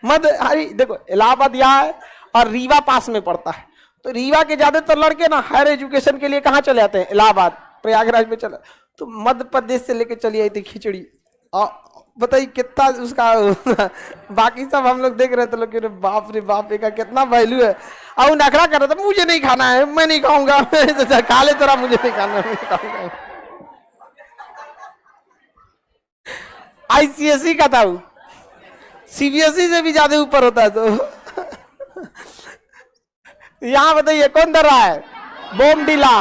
मध्य अरे देखो इलाहाबाद यहाँ है और रीवा पास में पड़ता है, तो रीवा के ज्यादातर लड़के ना हायर एजुकेशन के लिए कहाँ चले आते हैं, इलाहाबाद प्रयागराज में चले। तो मध्य प्रदेश से लेके चली आई थी खिचड़ी, और बताइए कितना उसका बाकी सब हम लोग देख रहे थे, लोग बाप रे बाप का कितना वैल्यू है। और नखरा कर रहा था मुझे नहीं खाना है, मैं नहीं खाऊंगा। खा ले तेरा, मुझे नहीं खाना, मैं खाऊंगा। आईसीएसई का था, सीबीएसई से भी ज्यादा ऊपर होता है। तो यहां बताइए कौन डर रहा है, बोमडीला।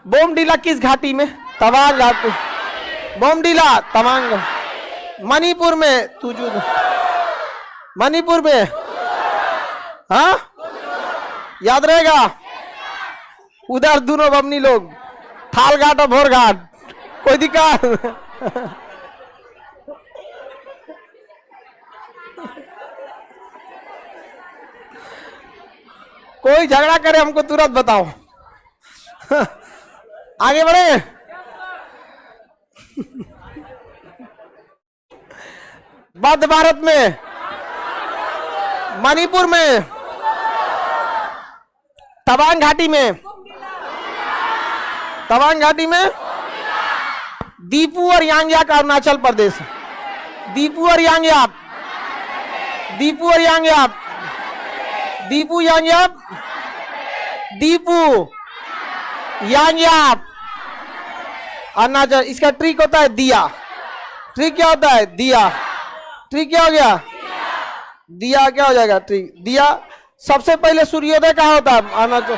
बोमडीला किस घाटी में, तवांग घाटी, बोमडीला तवांग। मणिपुर में तुजू, मणिपुर में, हाँ याद रहेगा। उधर दोनों बमनी लोग, थाल घाट और भोर घाट, कोई दिक्कत। कोई झगड़ा करे हमको तुरंत बताओ। आगे बढ़े। मध्य भारत में, मणिपुर में, तवांग घाटी में, तवांग घाटी में, दीपू और यांगयाक अरुणाचल प्रदेश, दीपू और यांगयाक, दीपू और यांगयाक, दीपू यांगयाक, दीपू यांगयाक अरुणाचल। इसका ट्रिक होता है दिया। ट्रिक क्या होता है, दिया। ट्रिक क्या हो गया, दिया क्या हो जाएगा, ट्रिक दिया। सबसे पहले सूर्योदय कहाँ होता है, अरुणाचल।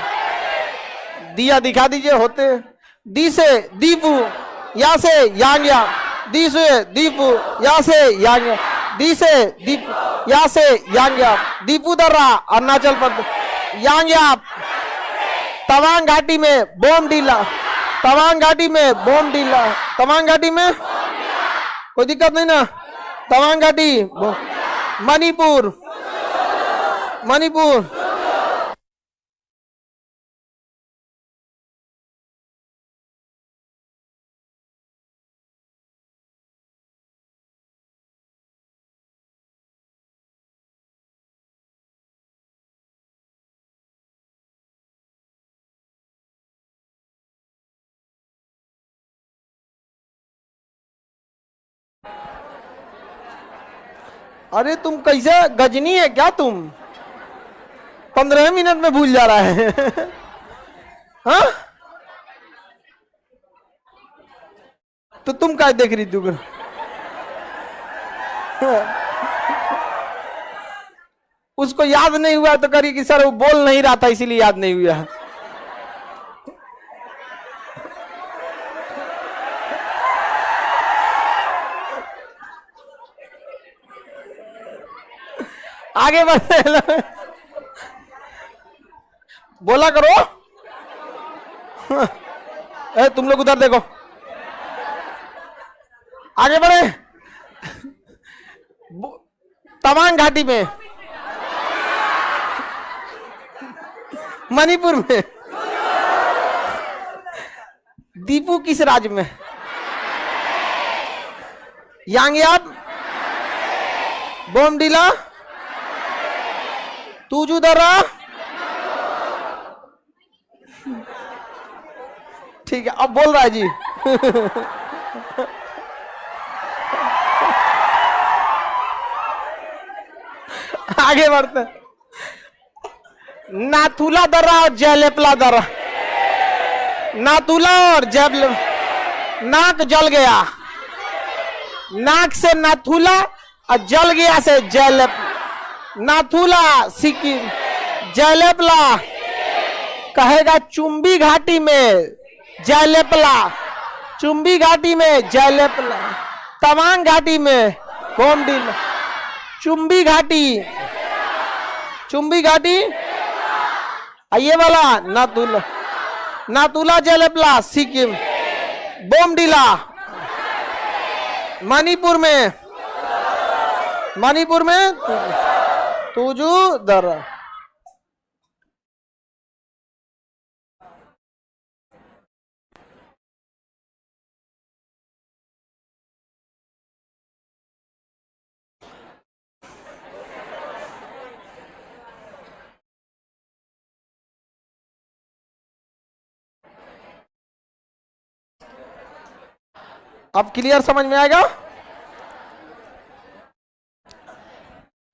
दिया दिखा दीजिए होते। दी से दीपू, या से यांगयाक, दी से दीपू, या से यांगयाक, दी से दीपू, या से यांगयाक, दीपू दर्रा अरुणाचल प्रदेश, यांगयाक तवांग घाटी में, बोमडीला तवांग घाटी में, बोमडीला तवांग घाटी में, कोई दिक्कत नहीं ना। तवांग घाटी, मणिपुर, मणिपुर। अरे तुम कैसे गजनी है क्या तुम? 15 मिनट में भूल जा रहा है। हाँ? तो तुम क्या देख रही थी? उसको याद नहीं हुआ तो करी कि सर वो बोल नहीं रहा था इसीलिए याद नहीं हुआ। आगे बढ़ते बोला करो। तुम लोग उधर देखो, आगे बढ़े। तवांग घाटी में, मणिपुर में, दीपू किस राज्य में? यांगयाप, बोमडिला, तुजू दर्रा। ठीक है, अब बोल रहा है जी। आगे बढ़ते। नाथुला दर्रा और जयलेपला दर्रा। नाथुला और नाक जल गया, नाक से नाथुला और जल गया से जयलेप। नाथुला सिक्किम, जयलेपला कहेगा चुंबी घाटी में जयलेपला, चुंबी घाटी में जयलेपला, तवांग घाटी में बोमडिला, चुंबी घाटी, चुंबी घाटी। ये वाला नाथुला, नाथुला जयलेपला सिक्किम, बोमडिला मणिपुर में, मणिपुर में तुजू दर्रा। अब क्लियर समझ में आएगा?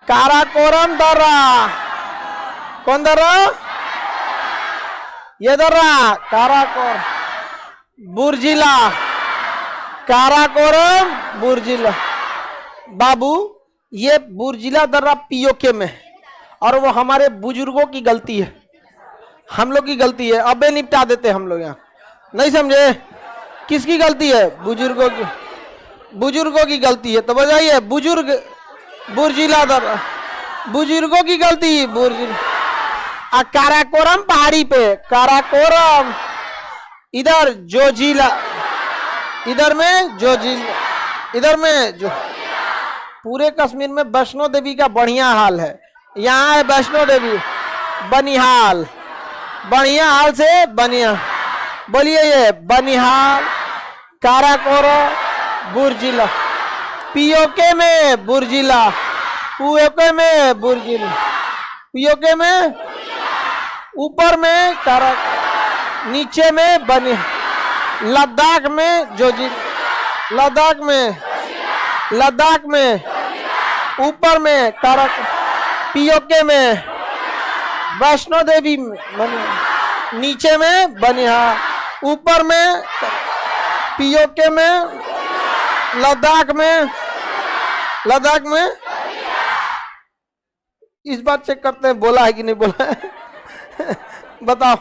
काराकोरम दर्रा, कौन दर्रा? ये दर्रा काराकोर, बुर्जिला, काराकोरम बुर्जिला। बाबू ये बुर्जिला दर्रा पीओके में, और वो हमारे बुजुर्गों की गलती है, हम लोग की गलती है। अबे निपटा देते हम लोग यहाँ, नहीं समझे? किसकी गलती है? बुजुर्गों की, बुजुर्गों की गलती है। तो बताइए बुजुर्ग, बुर्जिला दर्रा बुजुर्गों की गलती। बुर्जिला काराकोरम पहाड़ी पे, काराकोरम इधर जोजिला, इधर में जोजिला, इधर में जो। पूरे कश्मीर में वैष्णो देवी का बढ़िया हाल है। यहाँ है वैष्णो देवी, बनिहाल, बढ़िया हाल से बनिया। बोलिए ये बनिहाल, काराकोरम, बुर्जिला, पीओके में बुर्जिला, पीओके में बुर्जिला, पीओके में, ऊपर में कारा, नीचे में बनी, लद्दाख में जोजिला, लद्दाख में, लद्दाख में, ऊपर में कारा, पीओके में वैष्णो देवी बनी, नीचे में बनिहाल, ऊपर में पीओके में, लद्दाख में, लद्दाख में। इस बात चेक करते हैं बोला है कि नहीं बोला है। बताओ।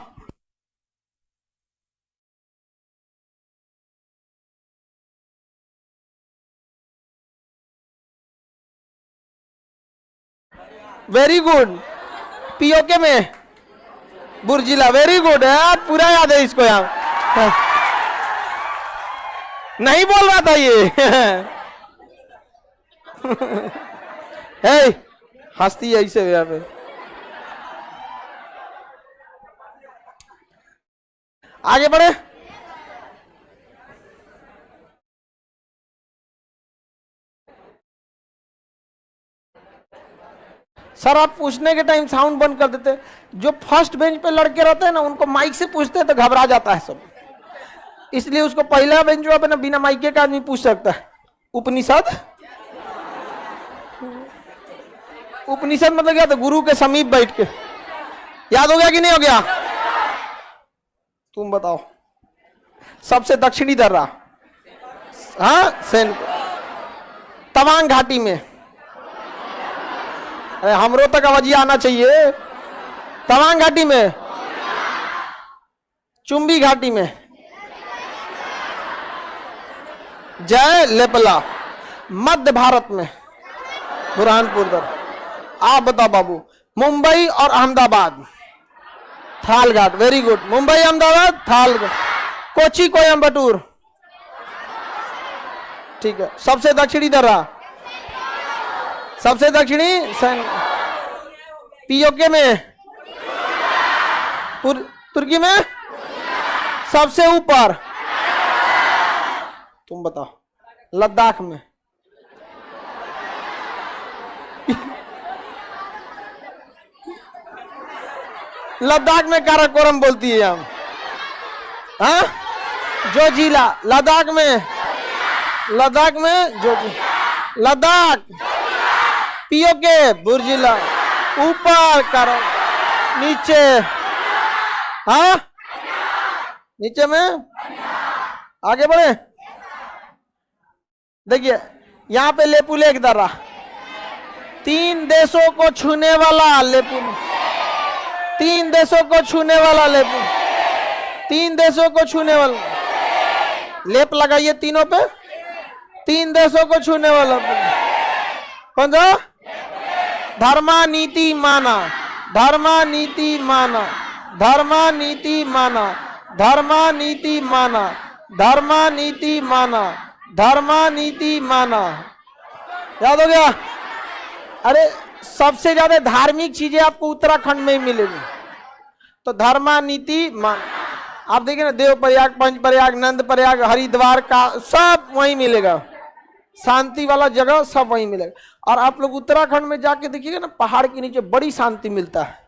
वेरी गुड, पीओके में बुर्जिला, वेरी गुड है, पूरा याद है इसको। यहाँ नहीं बोल रहा था ये। हे हंसती है ऐसे यहाँ पे। आगे बढ़े। सर आप पूछने के टाइम साउंड बंद कर देते। जो फर्स्ट बेंच पे लड़के रहते हैं ना, उनको माइक से पूछते हैं तो घबरा जाता है सब, इसलिए उसको पहला बेंच पे ना बिना माइक के आदमी पूछ सकता है। उपनिषद उपनिषद मतलब क्या था? गुरु के समीप बैठ के। याद हो गया कि नहीं हो गया? तुम बताओ। सबसे दक्षिणी दर्रा, हाँ सेन, तवांग घाटी में। अरे हमरो तक आवाज आना चाहिए। तवांग घाटी में, चुंबी घाटी में, जय लेपला, मध्य भारत में बुरहानपुर दर। आप बताओ बाबू। मुंबई और अहमदाबाद, थालघाट। Very good. मुंबई, अहमदाबाद, थालघाट, कोची, कोयम्बटूर। ठीक है। सबसे दक्षिणी दर्रा, सबसे दक्षिणी पीओके में, तुर्की में, सबसे ऊपर तुम बताओ, लद्दाख में। लद्दाख में काराकोरम बोलती है हम, हाँ? जो जिला लद्दाख में, लद्दाख में जो लद्दाख, पीओके बुर्जिला, ऊपर करो, नीचे, हाँ नीचे में, आगे बढ़े। देखिए यहां पे लेपू लेक दर्रा, 3 देशों को छूने वाला लेपू, 3 देशों को छूने वाला लेपू, 3 देशों को छूने वाला। लेप लगाइए तीनों पे, 3 देशों को छूने वाला। कौन सा? धर्मा नीति माना, धर्मा नीति माना, धर्मा नीति माना, धर्मा नीति माना, धर्मा नीति माना, धर्मा नीति माना। याद हो गया? अरे सबसे ज्यादा धार्मिक चीजें आपको उत्तराखंड में ही मिलेगी। तो धर्मा नीति मान, आप देखिए ना, देव प्रयाग, पंच प्रयाग, नंद प्रयाग, हरिद्वार का सब वहीं मिलेगा। शांति वाला जगह सब वहीं मिलेगा। और आप लोग उत्तराखंड में जाके देखिएगा ना, पहाड़ के नीचे बड़ी शांति मिलता है।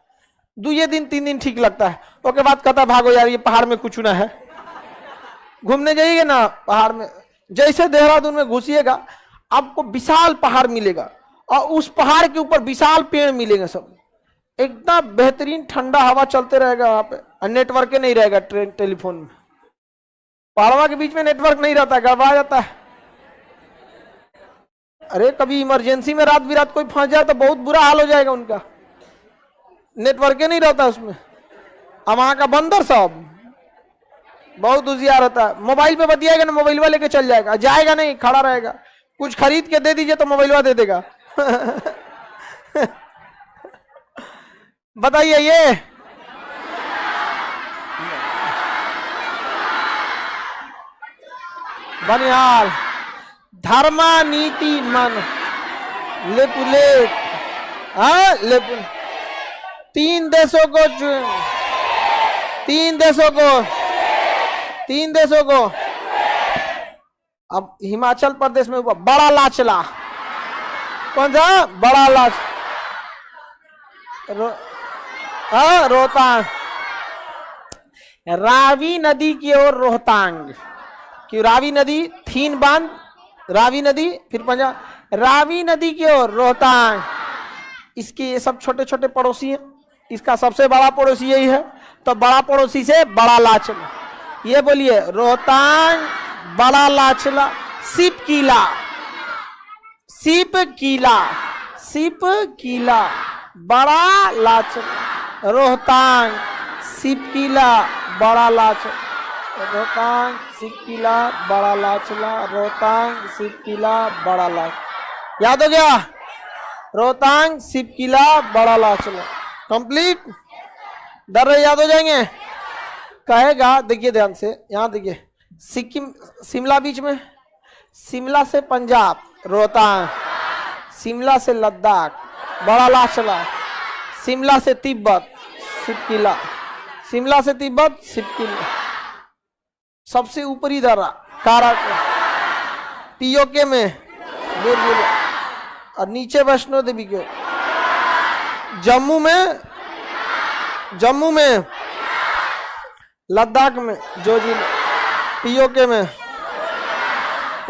2 दिन 3 दिन ठीक लगता है, उसके बाद कहता भागो यार, ये पहाड़ में कुछ ना है। घूमने जाइएगा ना पहाड़ में, जैसे देहरादून में घुसिएगा आपको विशाल पहाड़ मिलेगा, और उस पहाड़ के ऊपर विशाल पेड़ मिलेंगे सब। एकदम बेहतरीन ठंडा हवा चलते रहेगा वहां पे, और नेटवर्क नहीं रहेगा टेलीफोन में। पहाड़ों के बीच में नेटवर्क नहीं रहता, गड़बड़ा जाता है। अरे कभी इमरजेंसी में रात बिरात कोई फंस जाए तो बहुत बुरा हाल हो जाएगा उनका, नेटवर्क नहीं रहता उसमें। अब वहां का बंदर सब बहुत होशियार होता है, मोबाइल पे बतियाएगा ना, मोबाइल लेके चल जाएगा, जाएगा नहीं, खड़ा रहेगा। कुछ खरीद के दे दीजिए तो मोबाइल दे देगा। बताइए ये बनिहाल, धर्मा नीति मन, लेपुलेट, हाँ लेपु, 3 देशों को, 3 देशों को, 3 देशों को। अब हिमाचल प्रदेश में हुआ बड़ा लाचला। कौन सा? बड़ा लाच, रोहतांग, रावी नदी की ओर रोहतांग। क्यों? रावी नदी, थीन बांध, रावी नदी, फिर पंजाब, रावी नदी की ओर रोहतांग। इसके ये सब छोटे छोटे पड़ोसी हैं, इसका सबसे बड़ा पड़ोसी यही है, तो बड़ा पड़ोसी से बड़ा लाचला। ये बोलिए, रोहतांग, बड़ा लाचला, सिप किला, सिप किला, सिप किला, बड़ा लाचला, रोहतांग, सिप किला, बड़ा लाचला, रोहतांग, सिप किला, बड़ा लाचला, रोहतांग, सिप किला, बड़ा लाचला। याद हो गया? रोहतांग, सिप किला, बड़ा लाचला। कंप्लीट। दर्रे याद हो जाएंगे। कहेगा, देखिए ध्यान से, यहां देखिए, सिक्किम, शिमला बीच में, शिमला से पंजाब रोहतांग, शिमला से लद्दाख बड़ा लाचला, शिमला से तिब्बत सिपकिला, शिमला से तिब्बत सिपकिला, सबसे ऊपरी दर्रा कारा, पीओके में बुलबुल, और नीचे वैष्णो देवी के, जम्मू में, जम्मू में, लद्दाख में, जोजिला, पीओके में,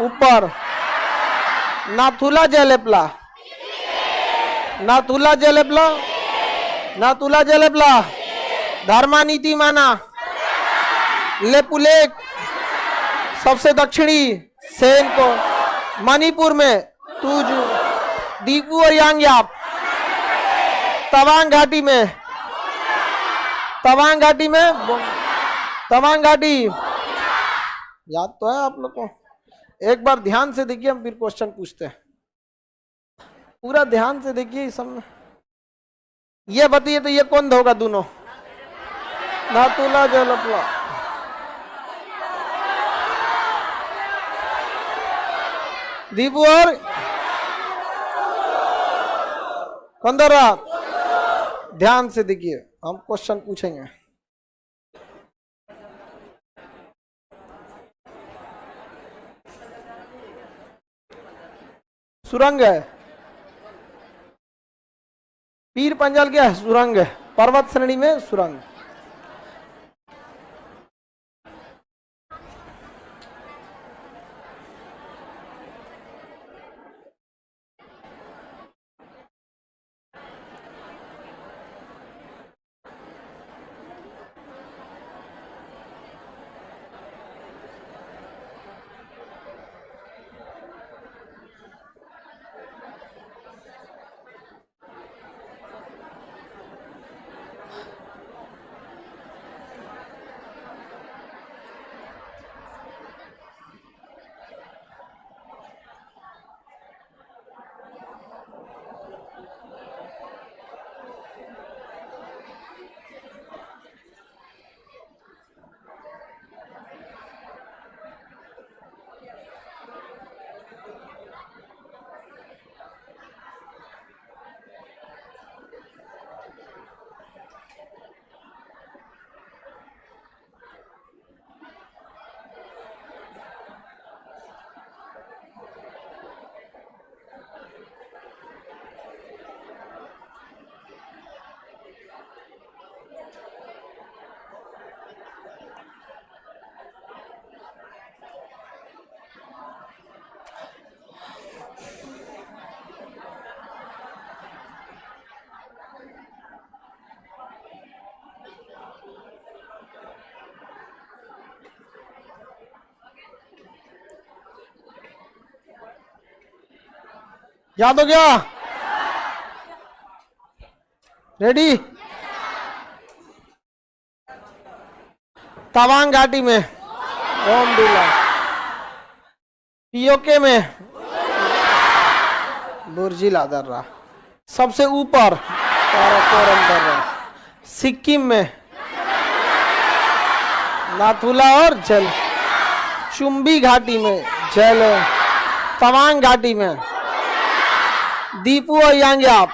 ऊपर नाथुला जयलेपला, नाथुला जलेपला, नाथुला जलेपला, धर्मानीति माना, लेपुलेक, सबसे दक्षिणी सेन को, मणिपुर में तुजू, दीपू और यांग्याप, तवांग घाटी में, तवांग घाटी में, तवांग घाटी याद तो है आप लोग को? एक बार ध्यान से देखिए, हम फिर क्वेश्चन पूछते हैं। पूरा ध्यान से देखिए इस सब में। ये बताइए तो ये कौन होगा दोनों? नाथुला जलेपला, दीपू और कौन दो रहा? ध्यान से देखिए, हम क्वेश्चन पूछेंगे। सुरंग है, पीर पंजाल क्या है? सुरंग है, पर्वत श्रेणी में सुरंग। याद हो गया? रेडी? तवांग घाटी में ओम बिरला, पीओके में बुर्जिला दर्रा, सबसे ऊपर काराकोरम दर्रा, सिक्किम में नाथुला और जल, चुंबी घाटी में जल, तवांग घाटी में दीपू और यांग्याप,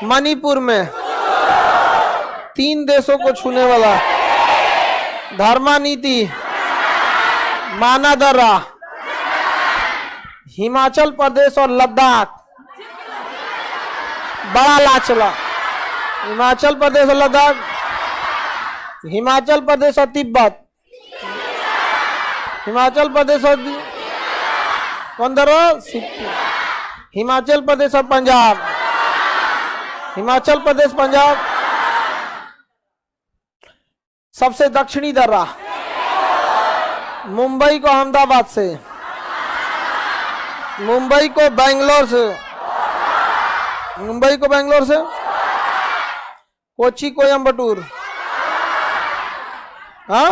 मणिपुर में 3 देशों को छूने वाला धर्मानीति माना दर्रा, हिमाचल प्रदेश और लद्दाख बड़ा लाचला, हिमाचल प्रदेश और लद्दाख, हिमाचल प्रदेश और तिब्बत, हिमाचल प्रदेश और कौन दर्रा? सिक्किम, हिमाचल प्रदेश और पंजाब, हिमाचल प्रदेश पंजाब, सबसे दक्षिणी दर्रा मुंबई को अहमदाबाद से, मुंबई को बेंगलोर से, मुंबई को बेंगलोर से, कोची कोयम्बटूर, हाँ,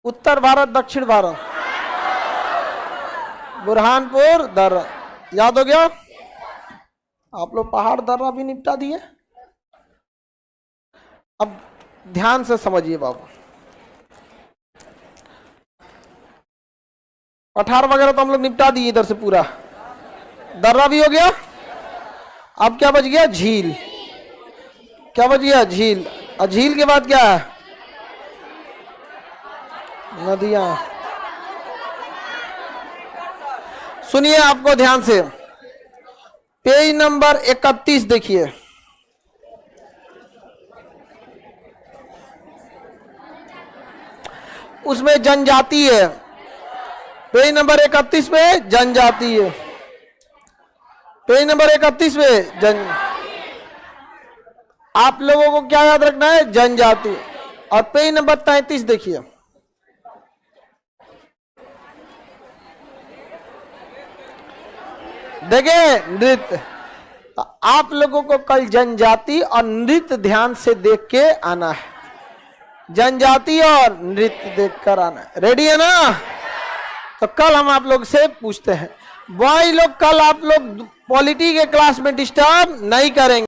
उत्तर भारत दक्षिण भारत, बुरहानपुर दर्रा। याद हो गया? आप लोग पहाड़ दर्रा भी निपटा दिए। अब ध्यान से समझिए बाबू, पठार वगैरह तो हम लोग निपटा दिए इधर से, पूरा दर्रा भी हो गया। अब क्या बच गया? झील। क्या बच गया? झील। और झील के बाद क्या है? नदियां। सुनिए आपको ध्यान से, पेज नंबर 31 देखिए। उसमें जनजाति है, पेज नंबर 31 पे जनजातीय, पेज नंबर 31 पे आप लोगों को क्या याद रखना है? जनजाति। और पेज नंबर 33 देखिए, देखिए नृत्य। आप लोगों को कल जनजाति और नृत्य ध्यान से देख के आना है, जनजाति और नृत्य देखकर आना है। रेडी है ना? तो कल हम आप लोग से पूछते हैं। वही लोग कल आप लोग पॉलिटी के क्लास में डिस्टर्ब नहीं करेंगे।